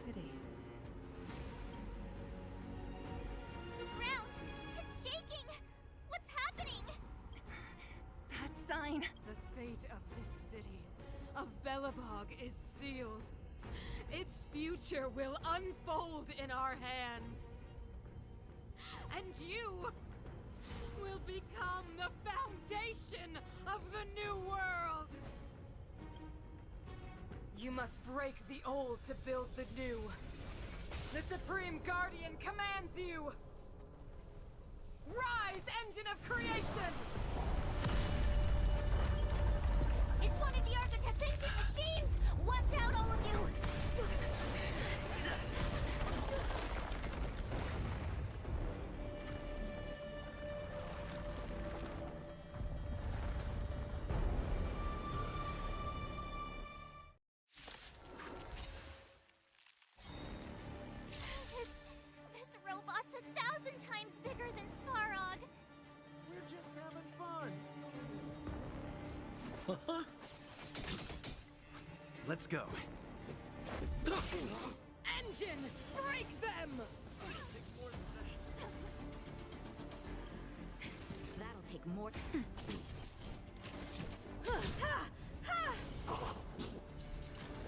Pity. The ground! It's shaking! What's happening? That sign. The fate of this city, of Belobog, is sealed. Its future will unfold in our hands. And you will become the foundation of the new world. You must break the old to build the new. The Supreme Guardian commands you. Rise, engine of creation! It's one of the Architect's ancient machines! Watch out, all of you! This robot's 1,000 times bigger than Svarog. We're just having fun. Let's go. Engine, break them! That'll take more.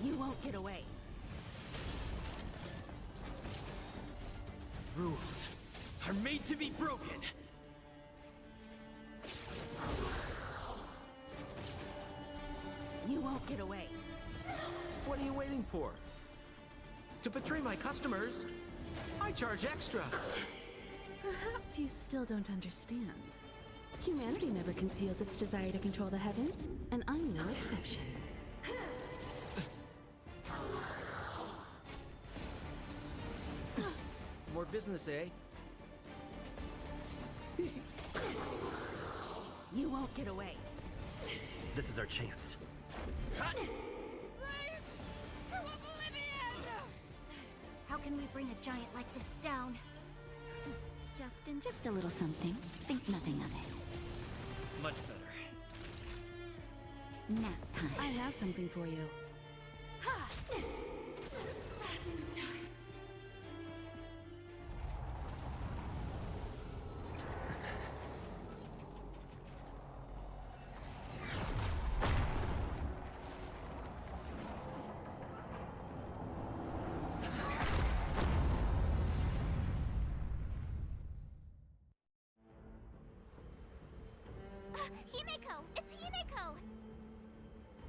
You won't get away. Rules are made to be broken. You won't get away. What are you waiting for? To betray my customers, I charge extra. Perhaps you still don't understand. Humanity never conceals its desire to control the heavens, and I'm no exception. More business, eh? You won't get away. This is our chance. How can we bring a giant like this down? Justin, just a little something. Think nothing of it. Much better. Nap time. I have something for you. Himeko! It's Himeko!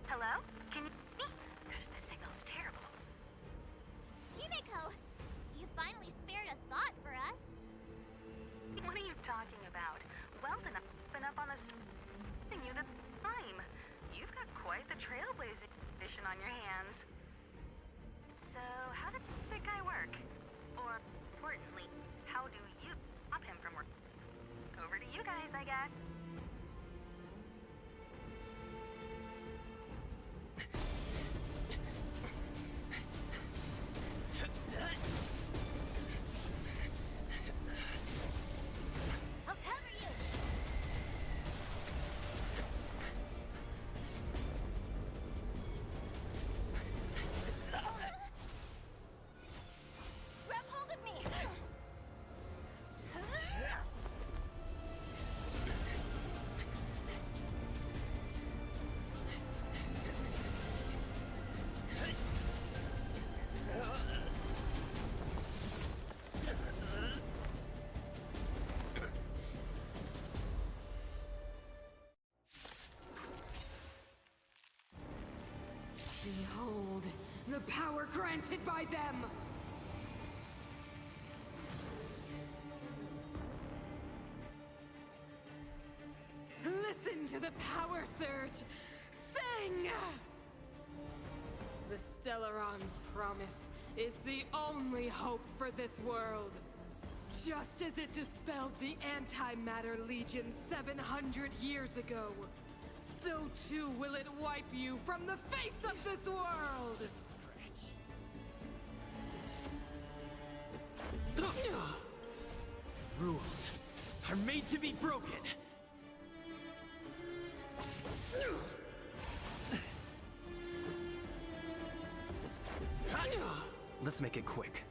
Hello? Can you hear me? Because the signal's terrible. Himeko! You finally spared a thought for us. What are you talking about? Weldon up been up on the you the time. You've got quite the trailblazing mission on your hands. So, how did that guy work? Or, importantly, how do you stop him from working? Over to you guys, I guess. I'll cover you! Grab hold of me! power granted by them! Listen to the power surge! Sing! The Stellaron's promise is the only hope for this world. Just as it dispelled the Antimatter Legion 700 years ago, so too will it wipe you from the face of this world! Rules are made to be broken. Let's make it quick.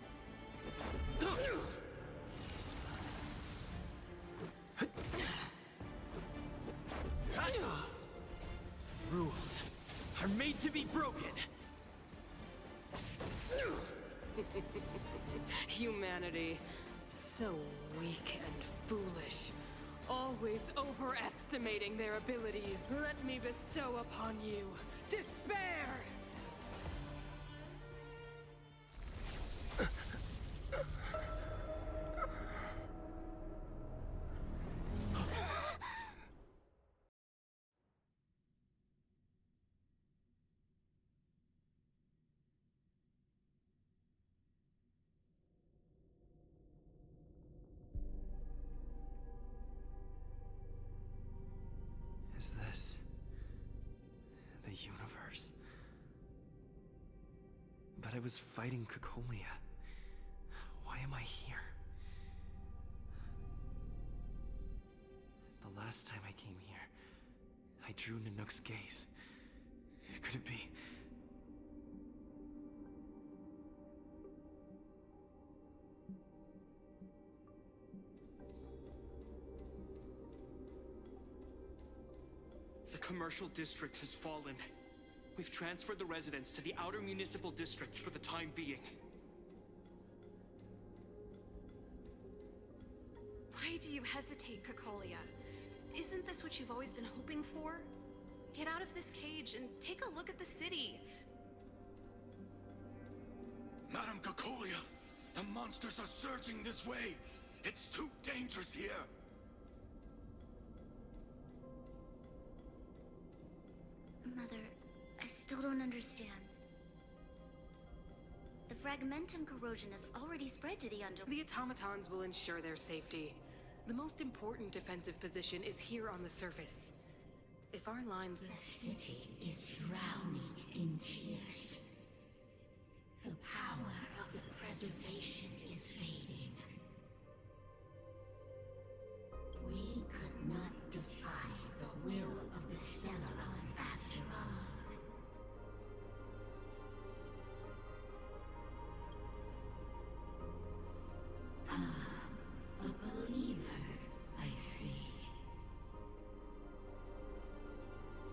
Rules are made to be broken. Humanity, so weak and foolish, always overestimating their abilities. Let me bestow upon you despair! Is this the universe? But I was fighting Cocolia. Why am I here? The last time I came here, I drew Nanook's gaze. Could it be? The commercial district has fallen. We've transferred the residents to the outer municipal district for the time being. Why do you hesitate, Cocolia? Isn't this what you've always been hoping for? Get out of this cage and take a look at the city. Madam Cocolia, the monsters are surging this way. It's too dangerous here. Mother, I still don't understand. The fragmentum corrosion has already spread to the The automatons will ensure their safety. The most important defensive position is here on the surface. If our lines... The city is drowning in tears. The power of the preservation is fading. We could not defy the will of the Stellaron after all. Ah, a believer, I see.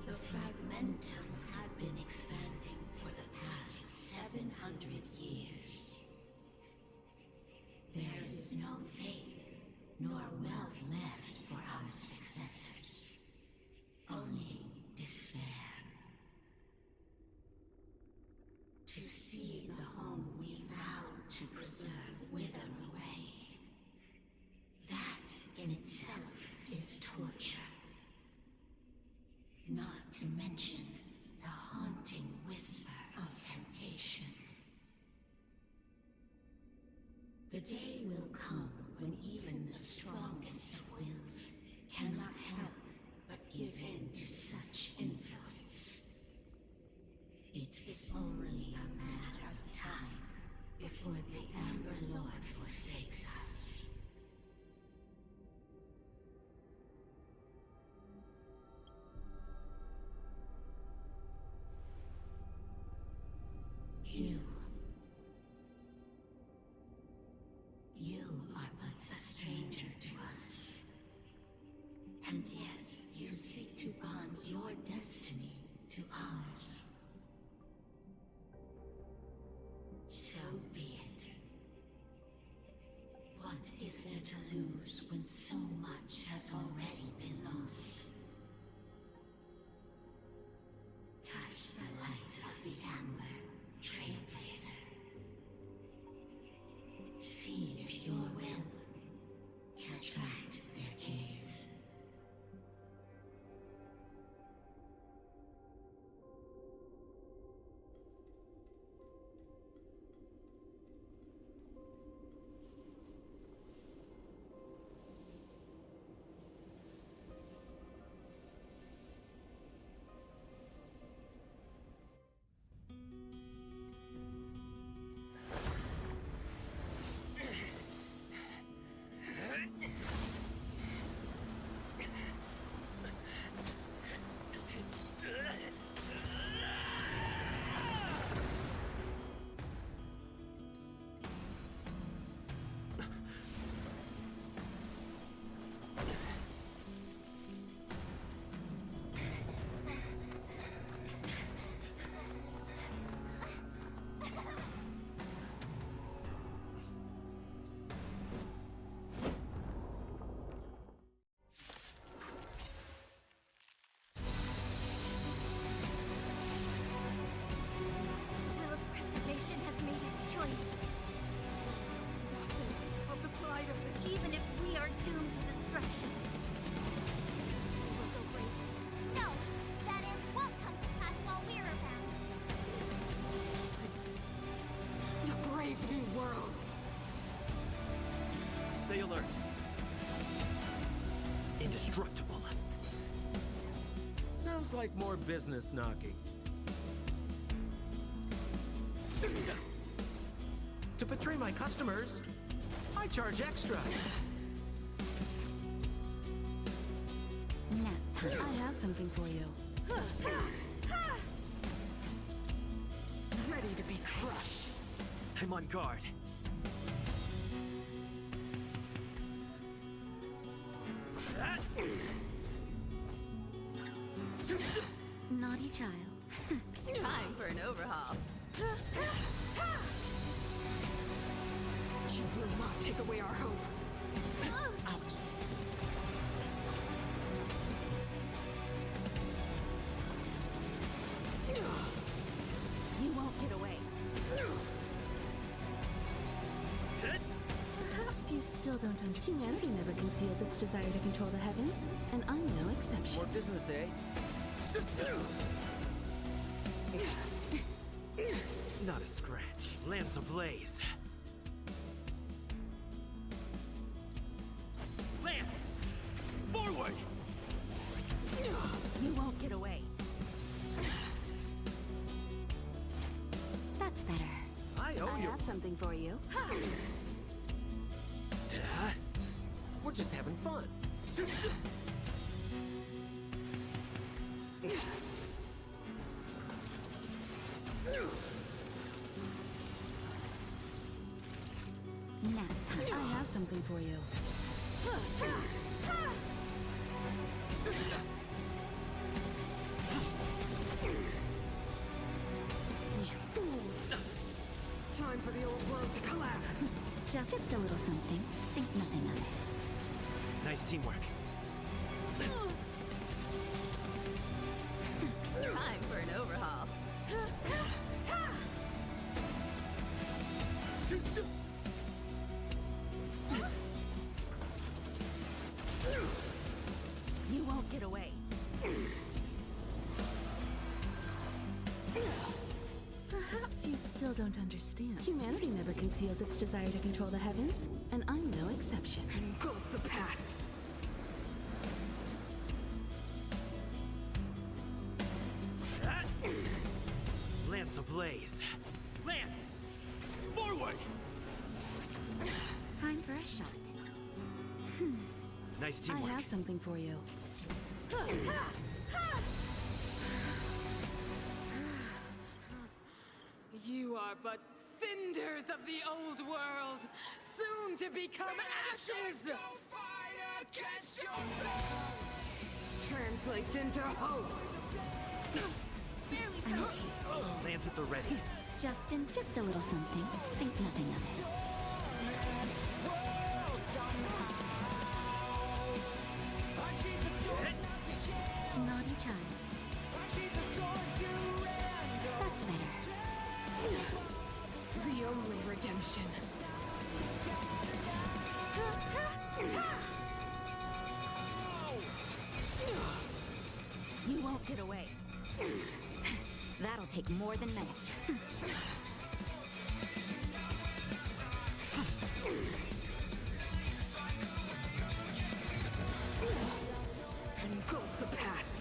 The fragmentum had been expanding for the past 700 years. There is no faith nor wealth left for our successors. Only despair. To see the home we vowed to preserve wither away. That in itself is torture. Not to mention the haunting whisper of temptation. The day will come when even the strongest of wills cannot help but give in to such influence. It is only a matter of time before the Amber Lord forsakes us. You are but a stranger to us. And yet, you seek to bond your destiny to ours. So be it. What is there to lose when so much has already been lost? Touch the light of the Amber, Trailblazer. Stay alert. Indestructible. Sounds like more business knocking. To betray my customers, I charge extra. Nap time. I have something for you. Ready to be crushed. I'm on guard. Naughty child. Time for an overhaul. You will not take away our hope. Ouch. You won't get away. Perhaps you still don't understand. Humanity never conceals its desire to control the heavens, and I'm no exception. More business, eh? Not a scratch. Lance ablaze. Lance! Forward! You won't get away. That's better. I owe I you. have something for you. We're just having fun. Nap time. I have something for you. You fools! Time for the old world to collapse. Just a little something. Think nothing of it. Nice teamwork. Time for an overhaul. You won't get away. Perhaps you still don't understand. Humanity never conceals its desire to control the heavens, and I'm no exception. Engulf the past. Lance ablaze. Lance! Forward! Time for a shot. Nice I teamwork. have something for you. You are but cinders of the old world, soon to become ashes! Translates into hope. I'm okay. Lance at the ready. Just a little something. Think nothing of it. Naughty child. That's better. The only redemption. You won't get away. That'll take more than minutes. Engulf the past.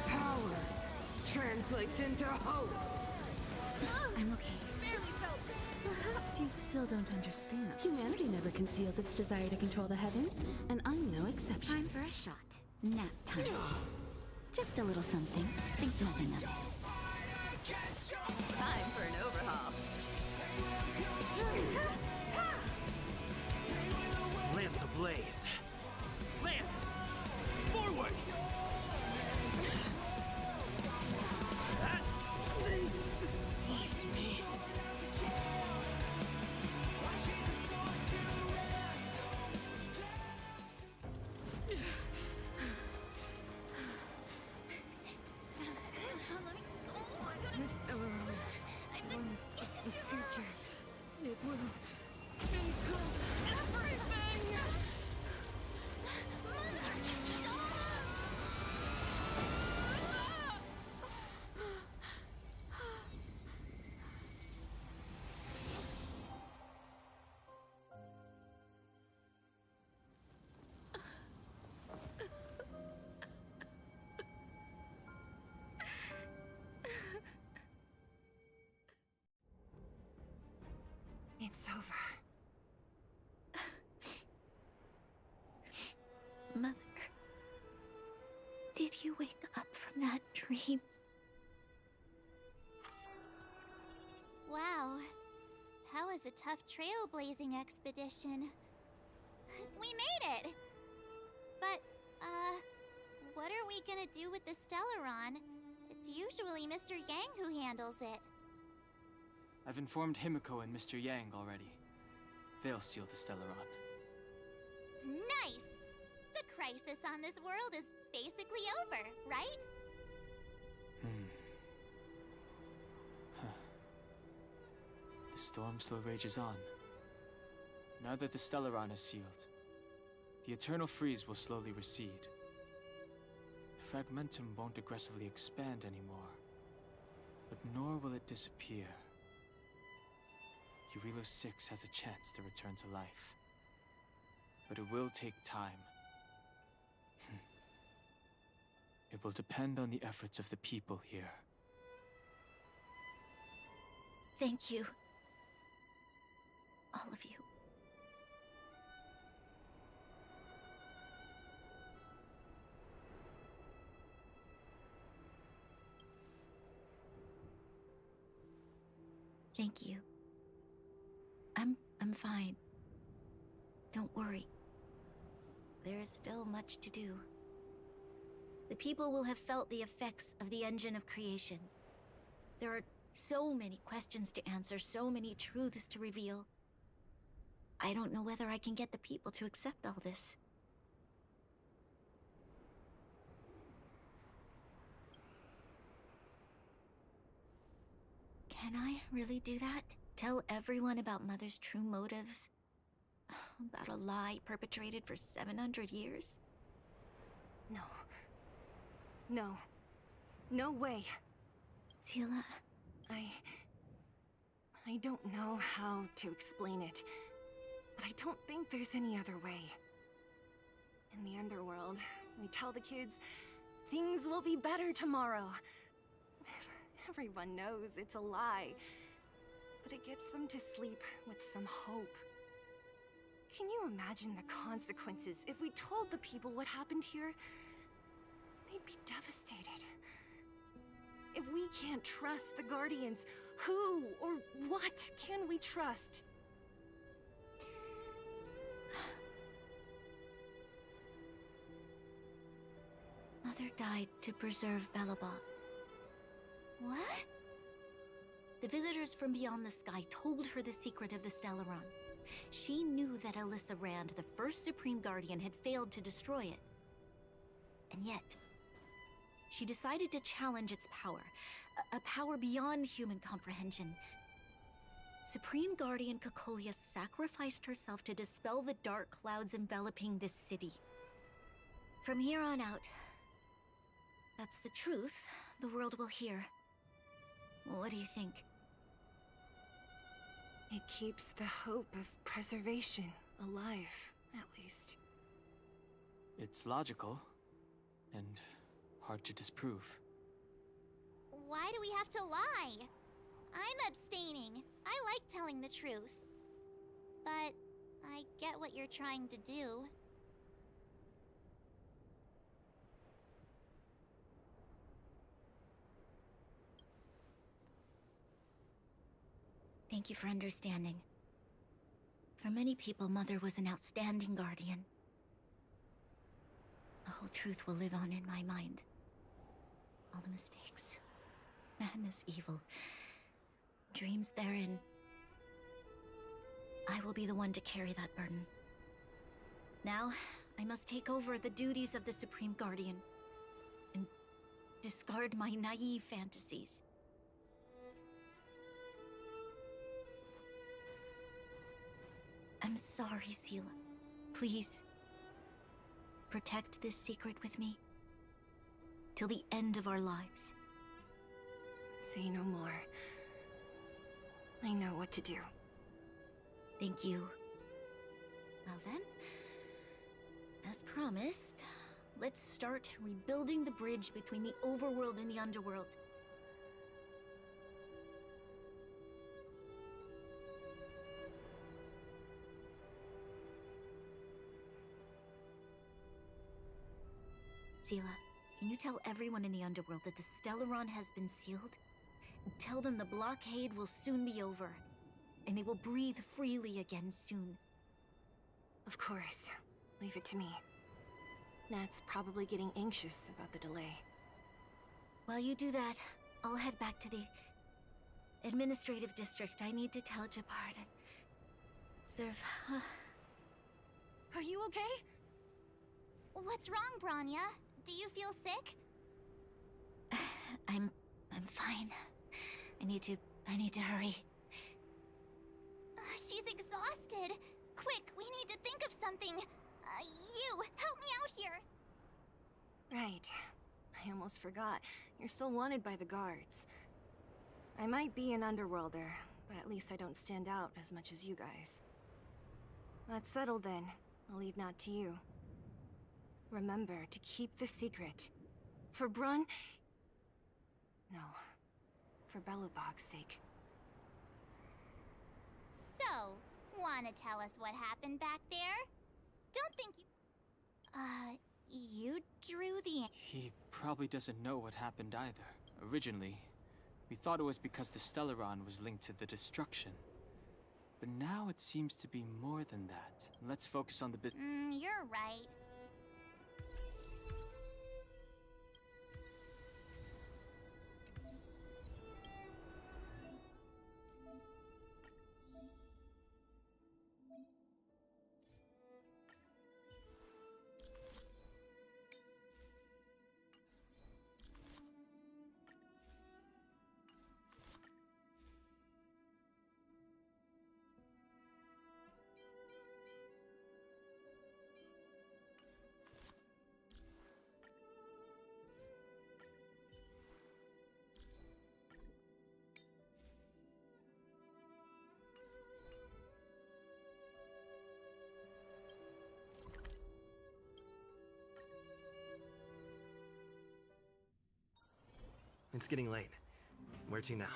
Power translates into hope. I'm okay. Perhaps you still don't understand. Humanity never conceals its desire to control the heavens, and I'm no exception. Time for a shot. Nap time. Just a little something. Think nothing of it. Time for an overhaul. Lance ablaze. Lance! Forward! They deceived me. It's over. Mother, did you wake up from that dream? Wow. That was a tough trailblazing expedition. We made it! But, what are we gonna do with the Stellaron? It's usually Mr. Yang who handles it. I've informed Himiko and Mr. Yang already. They'll seal the Stellaron. Nice! The crisis on this world is basically over, right? The storm still rages on. Now that the Stellaron is sealed, the Eternal Freeze will slowly recede. Fragmentum won't aggressively expand anymore, but nor will it disappear. Eurilo 6 has a chance to return to life, but it will take time. It will depend on the efforts of the people here. Thank you. All of you. Thank you. I'm fine. Don't worry. There is still much to do. The people will have felt the effects of the engine of creation. There are so many questions to answer, so many truths to reveal. I don't know whether I can get the people to accept all this. Can I really do that? Tell everyone about Mother's true motives? About a lie perpetrated for 700 years? No. No. No way. Seele. I don't know how to explain it, but I don't think there's any other way. In the underworld, we tell the kids, things will be better tomorrow. Everyone knows it's a lie, but it gets them to sleep with some hope. Can you imagine the consequences if we told the people what happened here? They'd be devastated. If we can't trust the Guardians, who or what can we trust? Mother died to preserve Belobog. What? The visitors from beyond the sky told her the secret of the Stellaron. She knew that Alyssa Rand, the first Supreme Guardian, had failed to destroy it. And yet, she decided to challenge its power, a power beyond human comprehension. Supreme Guardian Cocolia sacrificed herself to dispel the dark clouds enveloping this city. From here on out, that's the truth the world will hear. What do you think? It keeps the hope of preservation alive, at least. It's logical, and hard to disprove. Why do we have to lie? I'm abstaining. I like telling the truth. But I get what you're trying to do. Thank you for understanding. For many people, Mother was an outstanding guardian. The whole truth will live on in my mind. All the mistakes, madness, evil, dreams therein. I will be the one to carry that burden. Now, I must take over the duties of the Supreme Guardian and discard my naive fantasies. I'm sorry, Seele. Please, protect this secret with me till the end of our lives. Say no more. I know what to do. Thank you. Well then, as promised, let's start rebuilding the bridge between the overworld and the underworld. Seela, can you tell everyone in the underworld that the Stellaron has been sealed? Tell them the blockade will soon be over, and they will breathe freely again soon. Of course. Leave it to me. Nat's probably getting anxious about the delay. While you do that, I'll head back to the administrative district. I need to tell Jabbar and serve. Are you okay? What's wrong, Branya? Do you feel sick? I'm fine. I need to hurry. She's exhausted. Quick, we need to think of something. You, help me out here. Right. I almost forgot. You're still wanted by the guards. I might be an underworlder, but at least I don't stand out as much as you guys. That's settled then. I'll leave Nat to you. Remember to keep the secret. For Brun... No. For Belobog's sake. So, wanna tell us what happened back there? Don't think you drew the... He probably doesn't know what happened either. Originally, we thought it was because the Stellaron was linked to the destruction. But now it seems to be more than that. Let's focus on the business. You're right. It's getting late. Where to now?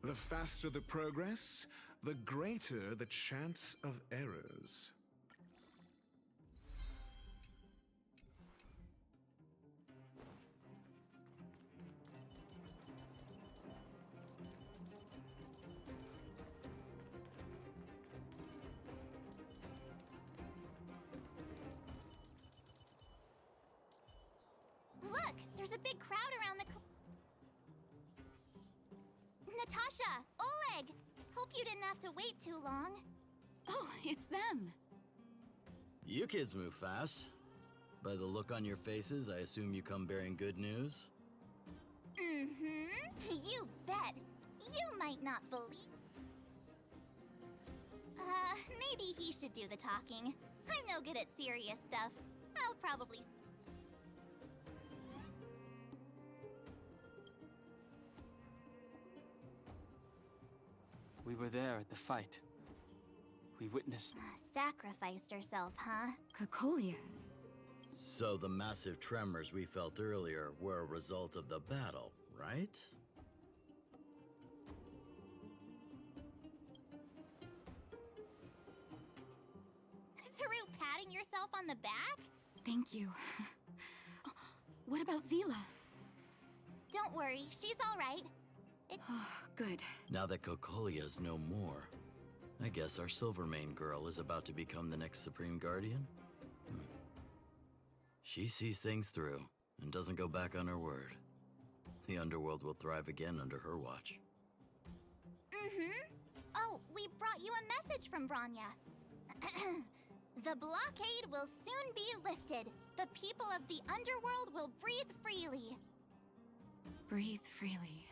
The faster the progress, the greater the chance of errors. There's a big crowd around the Natasha! Oleg! Hope you didn't have to wait too long. Oh, it's them. You kids move fast. By the look on your faces, I assume you come bearing good news? Mm-hmm. You bet. You might not believe. Maybe he should do the talking. I'm no good at serious stuff. I'll probably... We were there at the fight. We witnessed... Sacrificed herself, huh? Cocolia. So the massive tremors we felt earlier were a result of the battle, right? Through patting yourself on the back? Thank you. What about Zila? Don't worry, she's all right. Good. Now that Cocolia's no more, I guess our Silvermane girl is about to become the next Supreme Guardian? She sees things through and doesn't go back on her word. The Underworld will thrive again under her watch. Mm-hmm. Oh, we brought you a message from Bronya. The blockade will soon be lifted. The people of the Underworld will breathe freely. Breathe freely.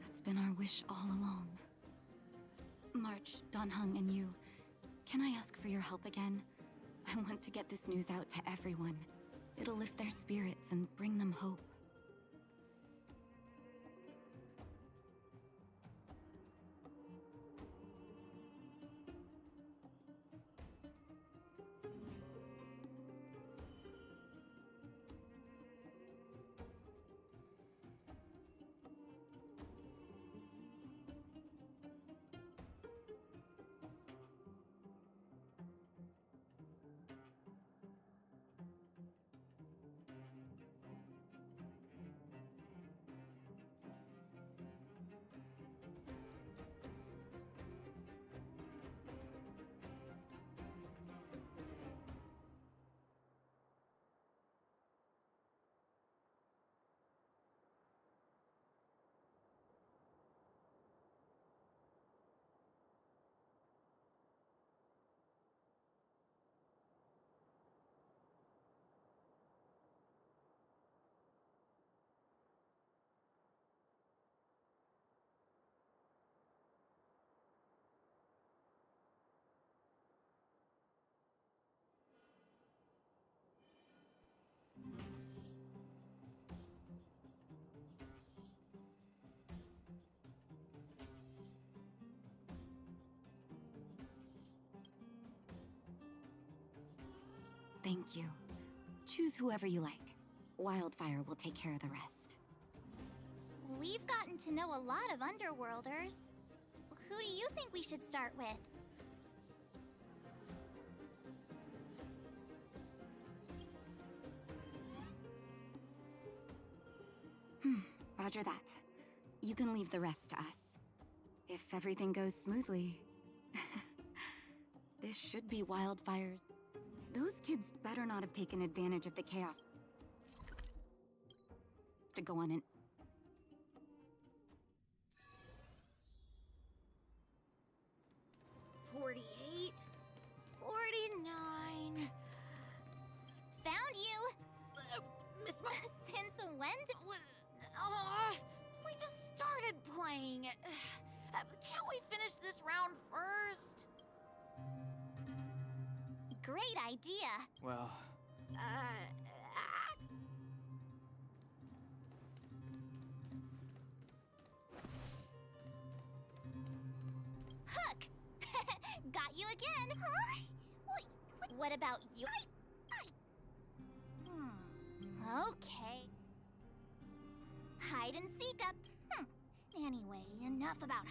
That's been our wish all along. March, Dan Heng, and you, can I ask for your help again? I want to get this news out to everyone. It'll lift their spirits and bring them hope. Thank you. Choose whoever you like. Wildfire will take care of the rest. We've gotten to know a lot of Underworlders. Who do you think we should start with? Roger that. You can leave the rest to us. If everything goes smoothly. This should be Wildfire's. Those kids better not have taken advantage of the chaos to go on an... Found you! Miss Since when we just started playing. Can't we finish this round first? Great idea. Well... Hook! Got you again! Huh? What about you? Okay. Hide and seek up. Anyway, enough about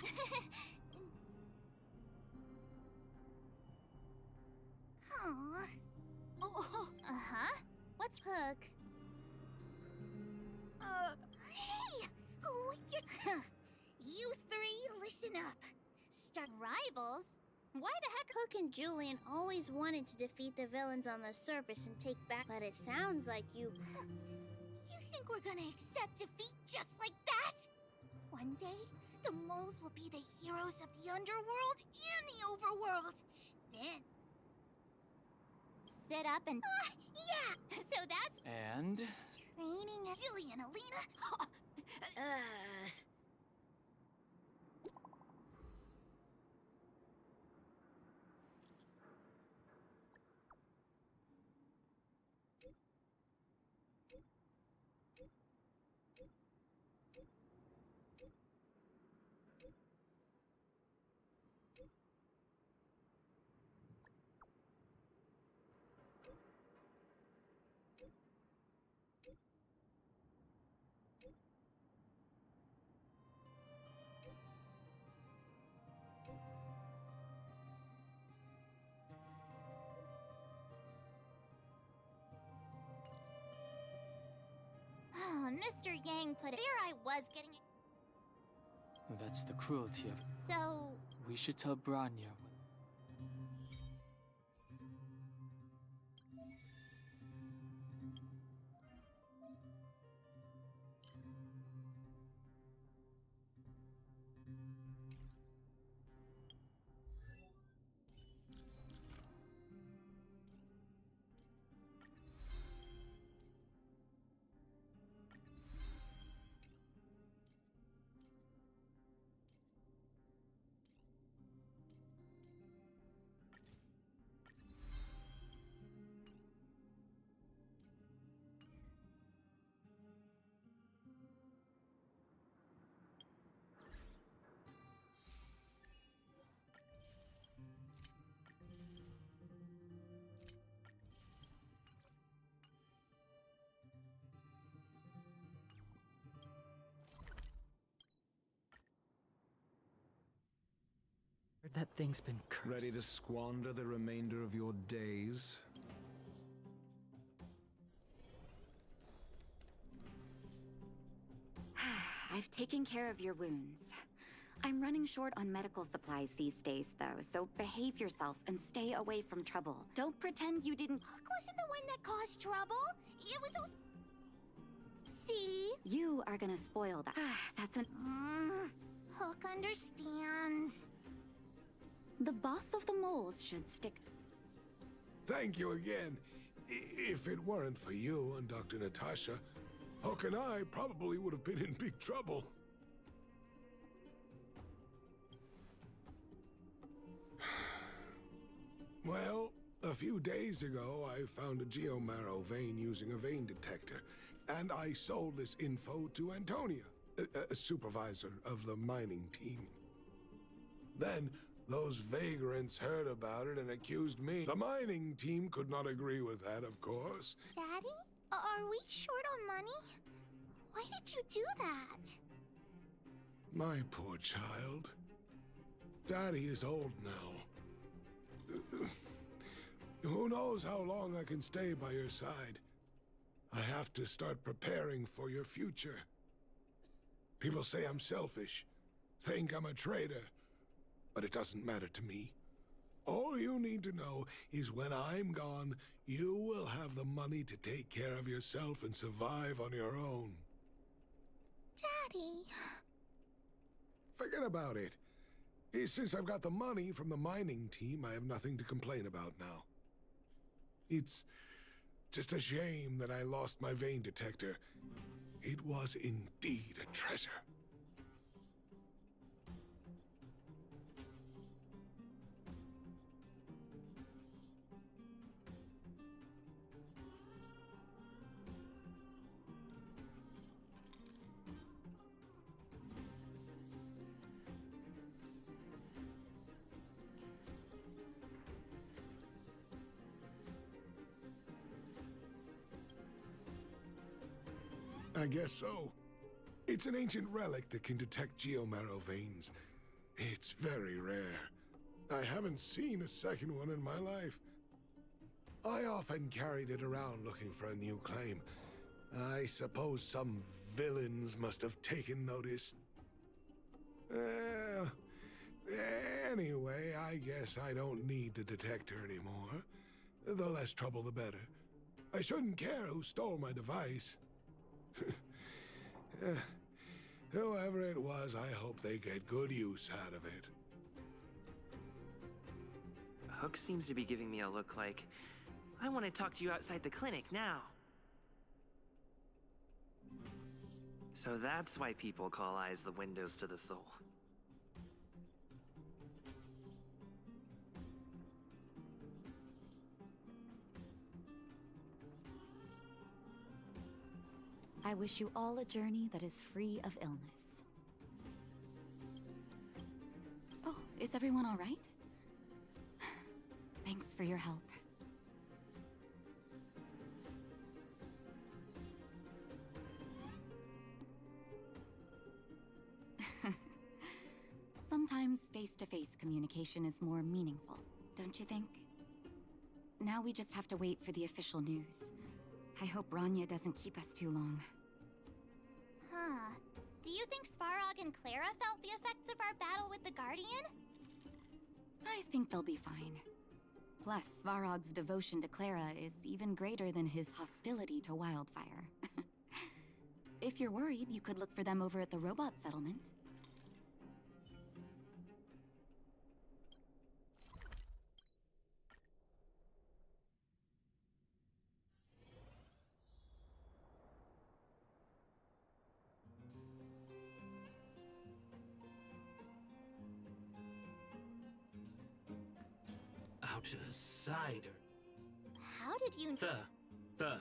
Uh-huh. What's Hook? Hey! You three, listen up. Start rivals? Why the heck? Hook and Julian always wanted to defeat the villains on the surface and take back, but it sounds like you... You think we're gonna accept defeat just like that? One day, the moles will be the heroes of the underworld and the overworld. Then... Sit up and... yeah! So that's... And? Training Jillian, Alina? Oh, Mr. Yang put it. There I was getting... That's the cruelty of it. So... We should tell Bronya. That thing's been cursed. Ready to squander the remainder of your days? I've taken care of your wounds. I'm running short on medical supplies these days, though, so behave yourselves and stay away from trouble. Don't pretend you didn't... Hook wasn't the one that caused trouble. It was those... See? You are gonna spoil that. That's an... Hook understands. The boss of the moles should stick... Thank you again. If it weren't for you and Dr. Natasha, Hook and I probably would have been in big trouble. Well, a few days ago, I found a geomarrow vein using a vein detector, and I sold this info to Antonia, a supervisor of the mining team. Then, those vagrants heard about it and accused me. The mining team could not agree with that, of course. Daddy? Are we short on money? Why did you do that? My poor child. Daddy is old now. Who knows how long I can stay by your side? I have to start preparing for your future. People say I'm selfish, think I'm a traitor, but it doesn't matter to me. All you need to know is when I'm gone, you will have the money to take care of yourself and survive on your own. Daddy... Forget about it. Since I've got the money from the mining team, I have nothing to complain about now. It's just a shame that I lost my vein detector. It was indeed a treasure. I guess so. It's an ancient relic that can detect geomarrow veins. It's very rare. I haven't seen a second one in my life. I often carried it around looking for a new claim. I suppose some villains must have taken notice. Anyway, I guess I don't need the detector anymore. The less trouble, the better. I shouldn't care who stole my device. Whoever it was, I hope they get good use out of it. Hook seems to be giving me a look like, I want to talk to you outside the clinic now. So that's why people call eyes the windows to the soul. I wish you all a journey that is free of illness. Oh, is everyone all right? Thanks for your help. Sometimes face-to-face communication is more meaningful, don't you think? Now we just have to wait for the official news. I hope Bronya doesn't keep us too long. Huh. Do you think Svarog and Clara felt the effects of our battle with the Guardian? I think they'll be fine. Plus, Svarog's devotion to Clara is even greater than his hostility to Wildfire. If you're worried, you could look for them over at the robot settlement. Outsider. How did you... The.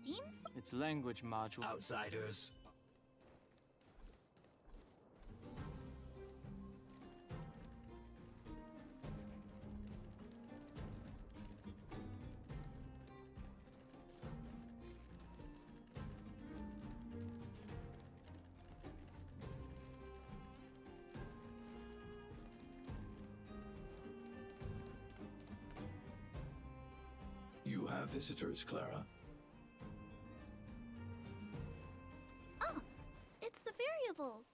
Seems... It's language module. Outsiders. You have visitors, Clara. Oh, it's the variables.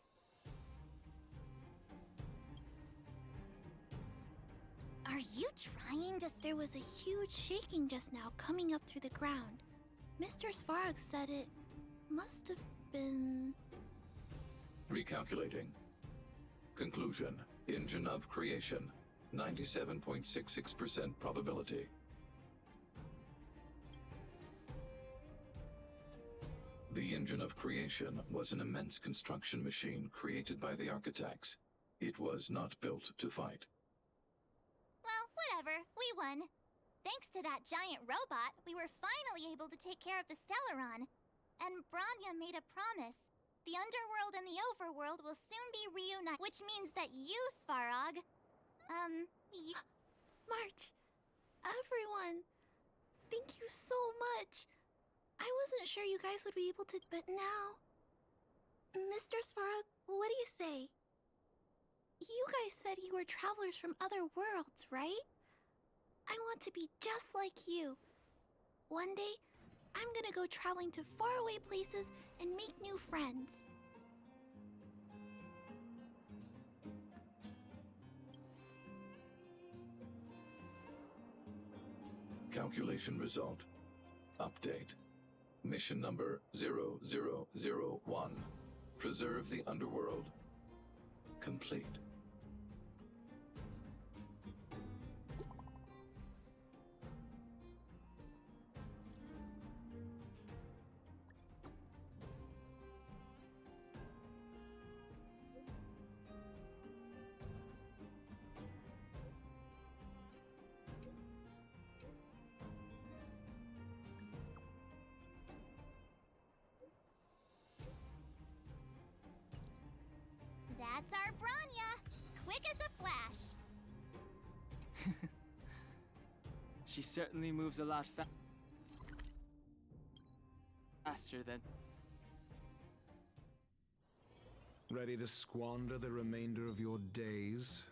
Are you trying to... There was a huge shaking just now coming up through the ground. Mr. Svarog said it must have been... Recalculating. Conclusion. Engine of creation. 97.66% probability. The engine of creation was an immense construction machine created by the architects. It was not built to fight. Well, whatever. We won. Thanks to that giant robot, we were finally able to take care of the Stellaron. And Bronya made a promise. The underworld and the overworld will soon be reunited, which means that you, Svarog, March, everyone, thank you so much. I wasn't sure you guys would be able to, but now... Mr. Svarog, what do you say? You guys said you were travelers from other worlds, right? I want to be just like you. One day, I'm gonna go traveling to faraway places and make new friends. Calculation result. Update. Mission number 0001. Preserve the underworld. Complete. That's our Bronya! Quick as a flash! She certainly moves a lot faster than... Ready to squander the remainder of your days?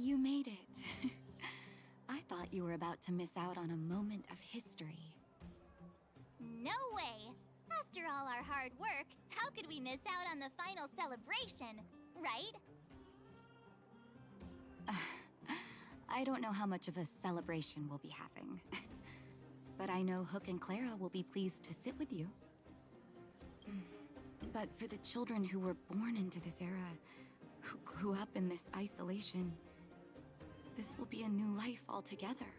You made it. I thought you were about to miss out on a moment of history. No way! After all our hard work, how could we miss out on the final celebration, right? I don't know how much of a celebration we'll be having. But I know Hook and Clara will be pleased to sit with you. But for the children who were born into this era, who grew up in this isolation, this will be a new life altogether.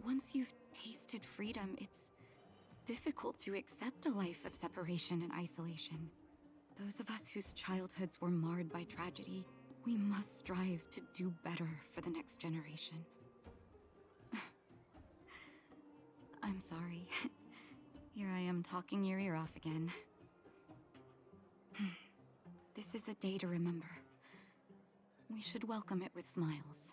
Once you've tasted freedom, it's difficult to accept a life of separation and isolation. Those of us whose childhoods were marred by tragedy, we must strive to do better for the next generation. I'm sorry. Here I am talking your ear off again. This is a day to remember. We should welcome it with smiles.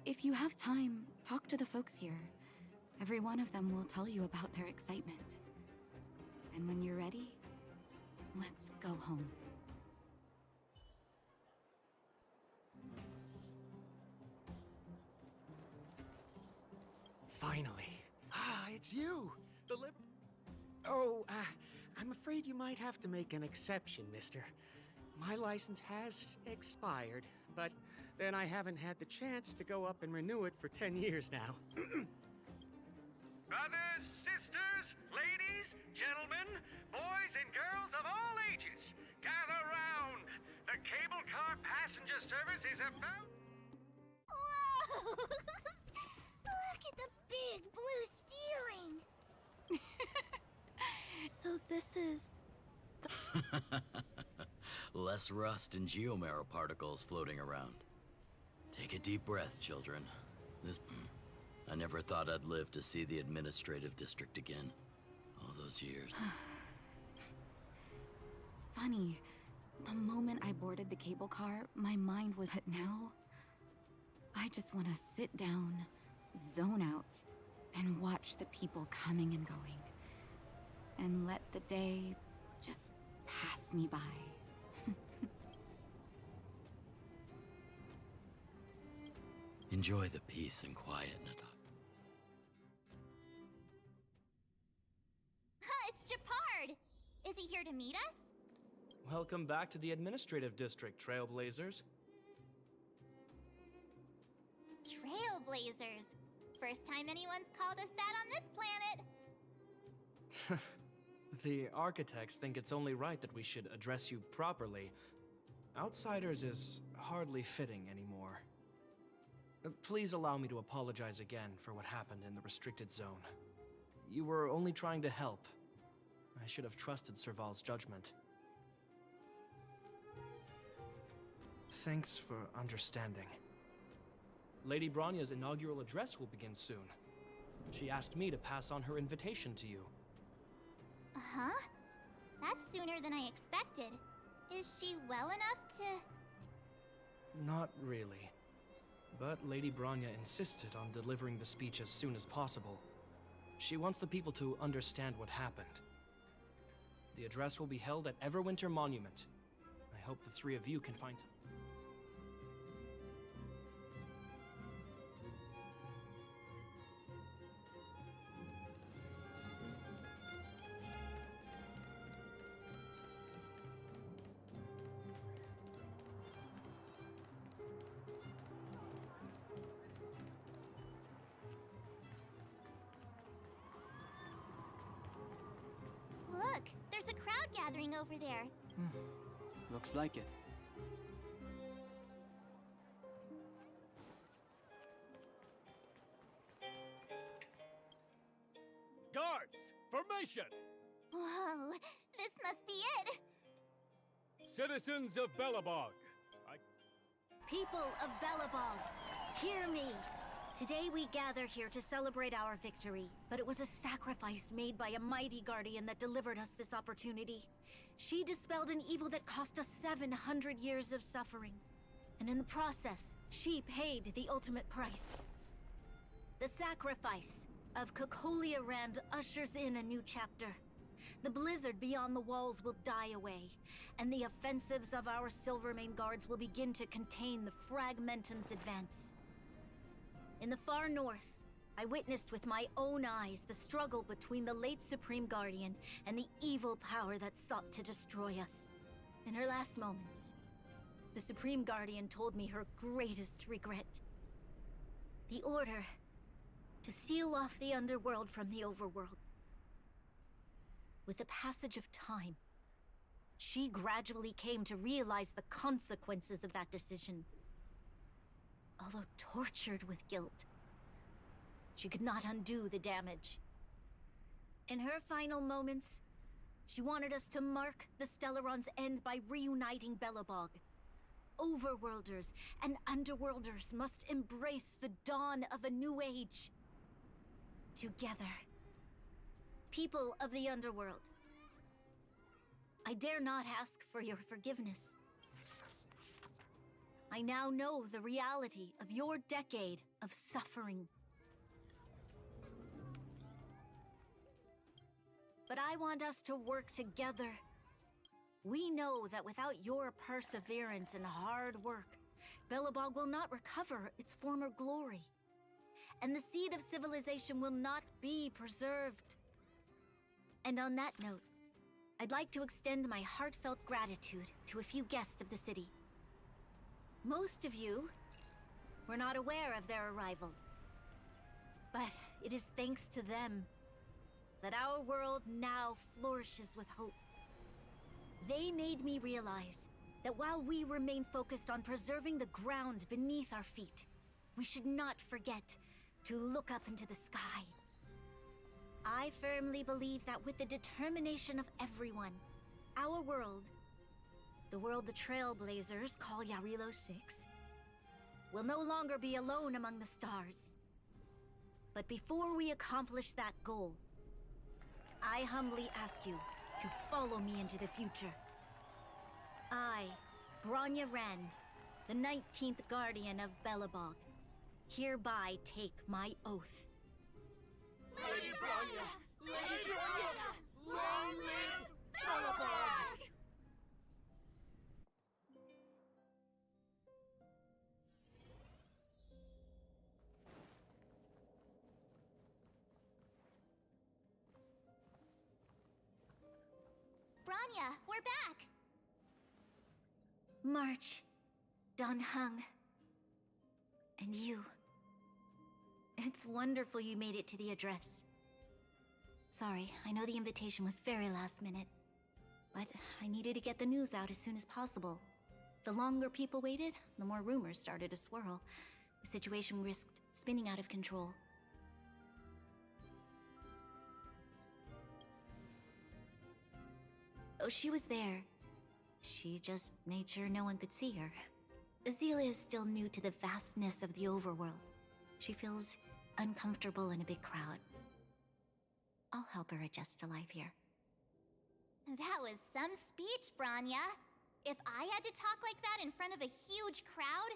If you have time, talk to the folks here. Every one of them will tell you about their excitement. Then when you're ready, let's go home. Finally. Ah, it's you! I'm afraid you might have to make an exception, mister. My license has expired, but then I haven't had the chance to go up and renew it for 10 years now. Brothers, sisters, ladies, gentlemen, boys and girls of all ages, gather round. The cable car passenger service is about... Whoa! Look at the big blue ceiling! So this is... Less rust and geomarrow particles floating around. Take a deep breath, children. I never thought I'd live to see the administrative district again. All those years. It's funny. The moment I boarded the cable car, my mind was at now. I just want to sit down, zone out, and watch the people coming and going. And let the day just pass me by. Enjoy the peace and quiet, Nada. It's Japard! Is he here to meet us? Welcome back to the administrative district, Trailblazers. Trailblazers. First time anyone's called us that on this planet. The architects think it's only right that we should address you properly. Outsiders is hardly fitting anymore. Please allow me to apologize again for what happened in the restricted zone. You were only trying to help. I should have trusted Serval's judgment. Thanks for understanding. Lady Bronya's inaugural address will begin soon. She asked me to pass on her invitation to you. Huh? That's sooner than I expected. Is she well enough to... Not really. But Lady Bronya insisted on delivering the speech as soon as possible. She wants the people to understand what happened. The address will be held at Everwinter Monument. I hope the three of you can find... Look, there's a crowd gathering over there. Looks like it. Guards, formation! Whoa, this must be it. Citizens of Belobog, People of Belobog, hear me. Today we gather here to celebrate our victory, but it was a sacrifice made by a mighty guardian that delivered us this opportunity. She dispelled an evil that cost us 700 years of suffering. And in the process, she paid the ultimate price. The sacrifice of Cocolia Rand ushers in a new chapter. the blizzard beyond the walls will die away, and the offensives of our Silvermane guards will begin to contain the Fragmentum's advance. In the far north, I witnessed with my own eyes the struggle between the late Supreme Guardian and the evil power that sought to destroy us. In her last moments, the Supreme Guardian told me her greatest regret. The order to seal off the underworld from the overworld. With the passage of time, she gradually came to realize the consequences of that decision. Although tortured with guilt, she could not undo the damage. In her final moments, she wanted us to mark the Stellaron's end by reuniting Belobog. Overworlders and Underworlders must embrace the dawn of a new age. Together. People of the Underworld, I dare not ask for your forgiveness. I now know the reality of your decade of suffering. But I want us to work together. We know that without your perseverance and hard work, Belobog will not recover its former glory. And the seed of civilization will not be preserved. And on that note, I'd like to extend my heartfelt gratitude to a few guests of the city. Most of you were not aware of their arrival. But it is thanks to them that our world now flourishes with hope. They made me realize that while we remain focused on preserving the ground beneath our feet, we should not forget to look up into the sky. I firmly believe that with the determination of everyone, our world, the world the Trailblazers call Yarilo 6, will no longer be alone among the stars. But before we accomplish that goal, I humbly ask you to follow me into the future. I, Bronya Rand, the 19th Guardian of Belobog, hereby take my oath. Lady Bronya! Lady Bronya! Long live Belobog! Bronya, we're back! March, Dan Heng, and you. It's wonderful you made it to the address. Sorry, I know the invitation was very last minute, but I needed to get the news out as soon as possible. The longer people waited, the more rumors started to swirl. The situation risked spinning out of control. Oh, she was there. She just made sure no one could see her. Azila is still new to the vastness of the overworld. She feels uncomfortable in a big crowd. I'll help her adjust to life here. That was some speech, Bronya. If I had to talk like that in front of a huge crowd,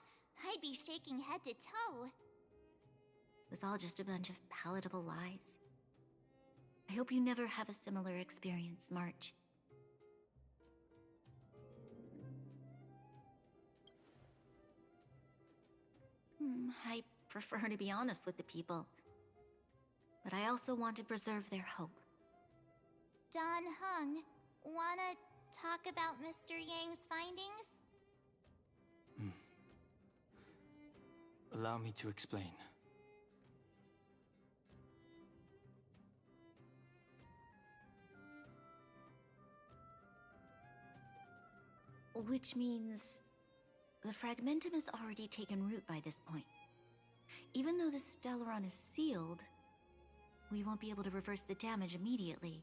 I'd be shaking head to toe. It was all just a bunch of palatable lies. I hope you never have a similar experience, March. I prefer to be honest with the people. But I also want to preserve their hope. Dan Heng, wanna talk about Mr. Yang's findings? Allow me to explain. Which means the Fragmentum has already taken root by this point. Even though the Stellaron is sealed, we won't be able to reverse the damage immediately.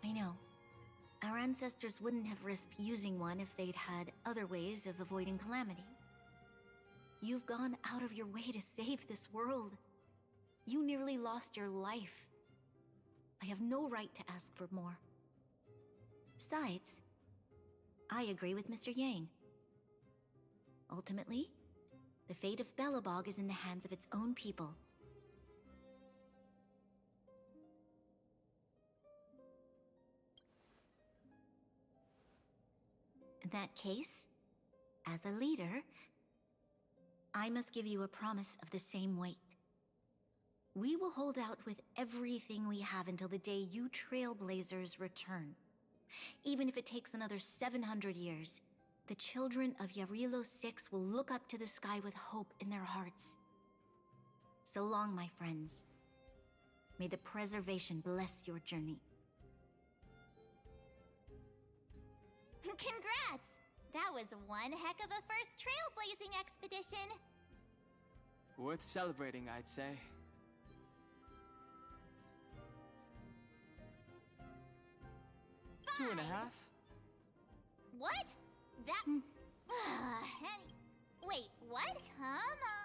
I know. Our ancestors wouldn't have risked using one if they'd had other ways of avoiding calamity. You've gone out of your way to save this world. You nearly lost your life. I have no right to ask for more. Besides, I agree with Mr. Yang. Ultimately, The fate of Belobog is in the hands of its own people. In that case, as a leader, I must give you a promise of the same weight. We will hold out with everything we have until the day you Trailblazers return. Even if it takes another 700 years, the children of Yarilo 6 will look up to the sky with hope in their hearts. So long, my friends. May the preservation bless your journey. Congrats! That was one heck of a first trailblazing expedition. Worth celebrating, I'd say. Fine. 2.5. What? That... Wait, what? Come on.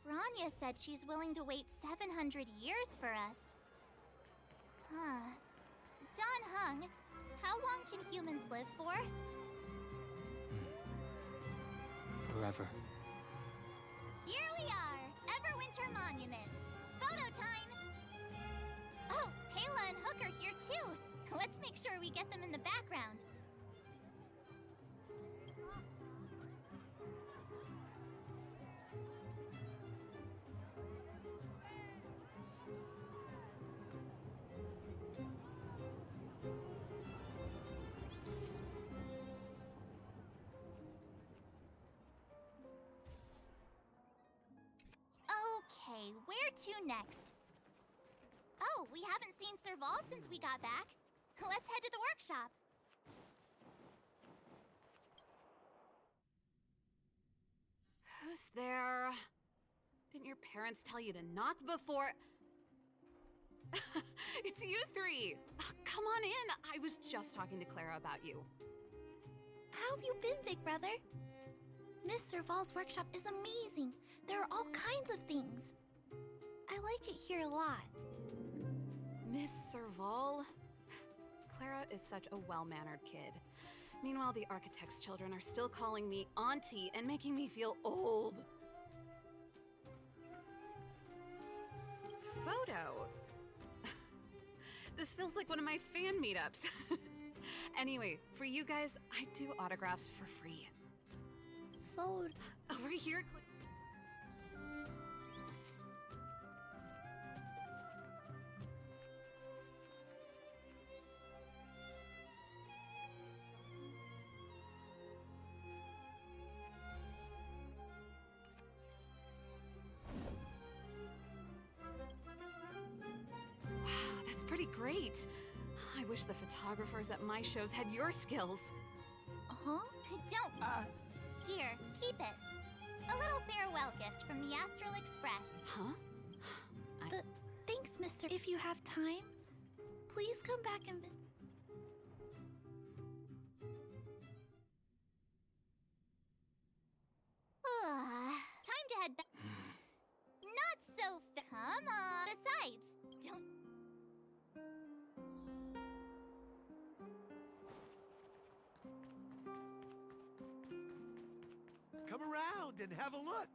Rania said she's willing to wait 700 years for us. Don Hung, how long can humans live for? Forever. Here we are! Everwinter Monument! Photo time! Oh, Kayla and Hook are here too! Let's make sure we get them in the background. Okay, where to next? Oh, we haven't seen Serval since we got back. Let's head to the workshop. Who's there? Didn't your parents tell you to knock before... It's you three! Come on in! I was just talking to Clara about you. How have you been, big brother? Miss Serval's workshop is amazing. There are all kinds of things. I like it here a lot. Miss Serval? Clara is such a well-mannered kid. Meanwhile, the architect's children are still calling me auntie and making me feel old. Photo? This feels like one of my fan meetups. Anyway, for you guys, I do autographs for free. Photo? Over here, pretty great. I wish the photographers at my shows had your skills. Huh? Don't. Here, keep it. A little farewell gift from the Astral Express. Huh? Thanks, mister. If you have time, please come back and... Time to head back. Not so come on. Besides, don't... Come around and have a look.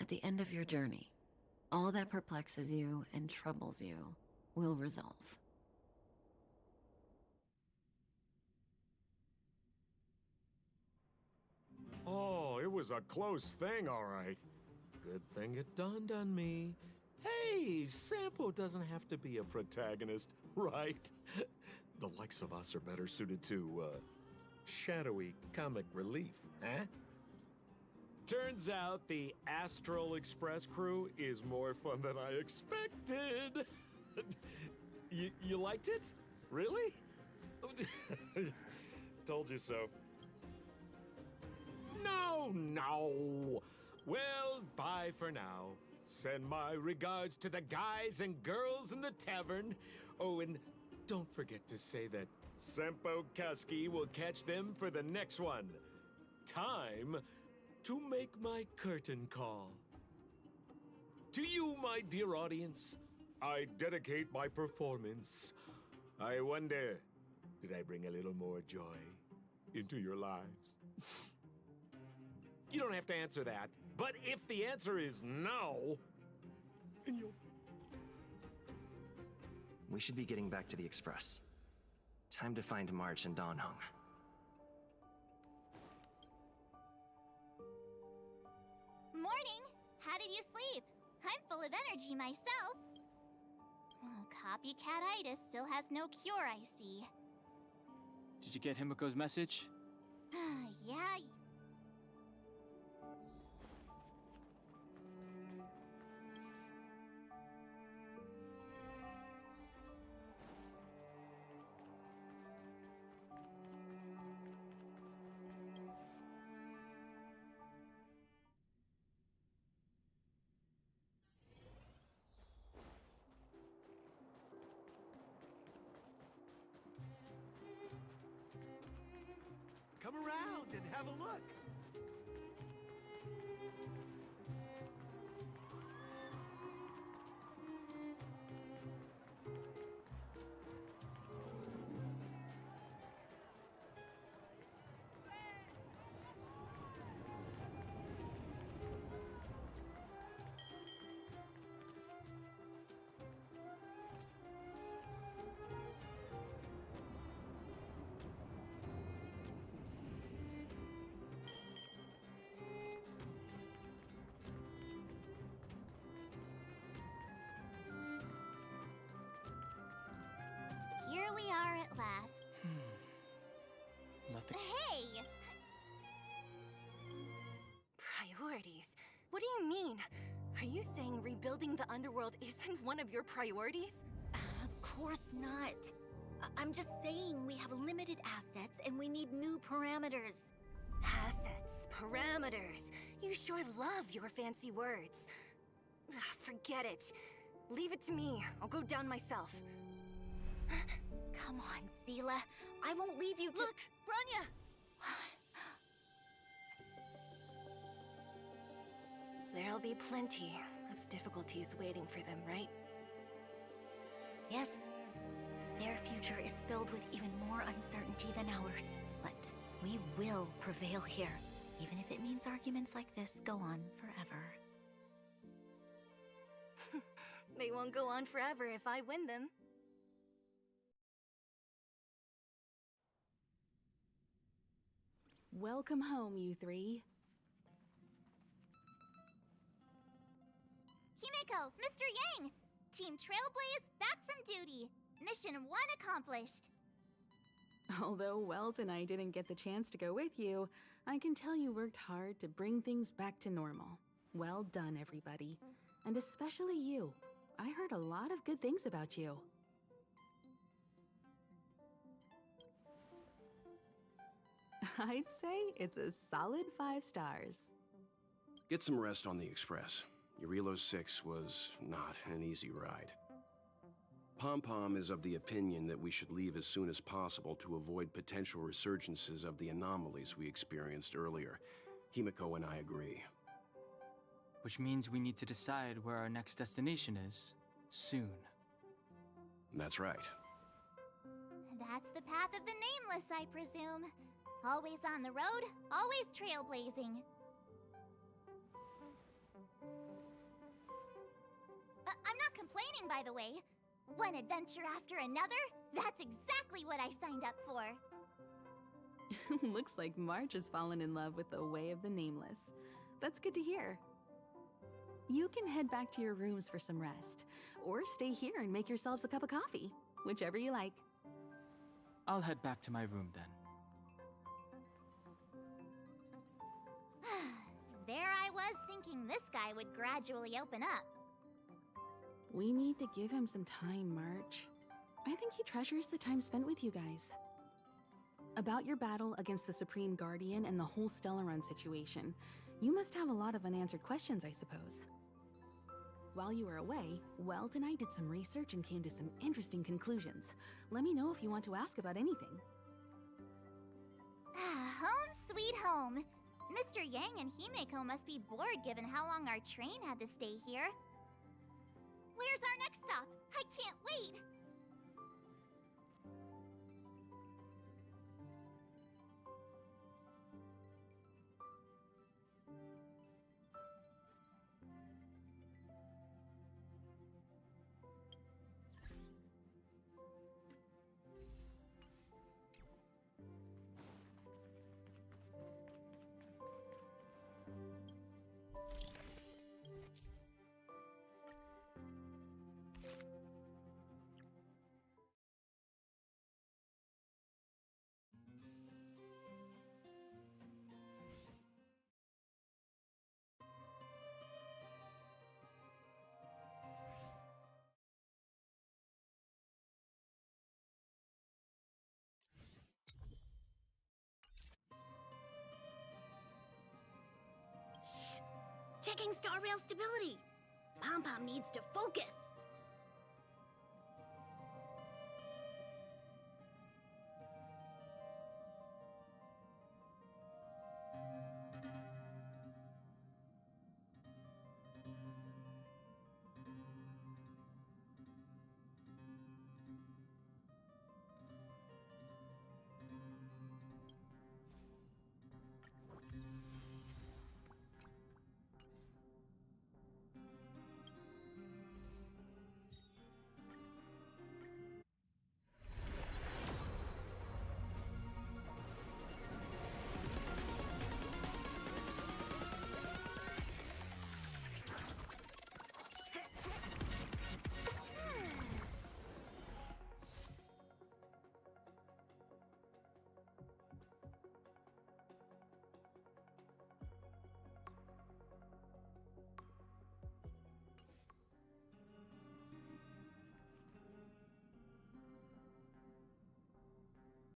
At the end of your journey, all that perplexes you and troubles you will resolve. Oh, it was a close thing, all right. Good thing it dawned on me. Hey, Sampo doesn't have to be a protagonist, right? The likes of us are better suited to, shadowy comic relief, eh? Turns out the Astral Express crew is more fun than I expected. You liked it? Really? Told you so. No! Well, bye for now. Send my regards to the guys and girls in the tavern. Oh, and don't forget to say that Sampo Kasky will catch them for the next one. Time to make my curtain call. To you, my dear audience, I dedicate my performance. I wonder, did I bring a little more joy into your lives? You don't have to answer that, but if the answer is no, then you'll... We should be getting back to the Express. Time to find March and Dan Heng. Morning! How did you sleep? I'm full of energy myself. Oh, copycat-itis still has no cure, I see. Did you get Himiko's message? Yeah. Come around and have a look. Here we are at last. Nothing. Hey! Priorities? What do you mean? Are you saying rebuilding the underworld isn't one of your priorities? Of course not. I'm just saying we have limited assets and we need new parameters. Assets, parameters. You sure love your fancy words. Ugh, forget it. Leave it to me. I'll go down myself. Come on, Seele. I won't leave you to— Look, Bronya! There'll be plenty of difficulties waiting for them, right? Yes. Their future is filled with even more uncertainty than ours. But we will prevail here, even if it means arguments like this go on forever. They won't go on forever if I win them. Welcome home, you three. Himiko, Mr. Yang! Team Trailblaze back from duty. Mission 1 accomplished. Although Welt and I didn't get the chance to go with you, I can tell you worked hard to bring things back to normal. Well done, everybody. And especially you. I heard a lot of good things about you. I'd say it's a solid 5 stars. Get some rest on the Express. Eurilo 6 was not an easy ride. Pom-Pom is of the opinion that we should leave as soon as possible to avoid potential resurgences of the anomalies we experienced earlier. Himiko and I agree. Which means we need to decide where our next destination is, soon. That's right. That's the path of the Nameless, I presume. Always on the road, always trailblazing. not complaining, by the way. One adventure after another? That's exactly what I signed up for. Looks like March has fallen in love with the Way of the Nameless. That's good to hear. You can head back to your rooms for some rest, or stay here and make yourselves a cup of coffee, whichever you like. I'll head back to my room then. There I was thinking this guy would gradually open up. We need to give him some time, March. I think he treasures the time spent with you guys. About your battle against the Supreme Guardian and the whole Stellaron situation, you must have a lot of unanswered questions, I suppose. While you were away, Welt and I did some research and came to some interesting conclusions. Let me know if you want to ask about anything. Home sweet home. Mr. Yang and Himeko must be bored given how long our train had to stay here. Where's our next stop? I can't wait! Checking star rail stability. Pom Pom needs to focus.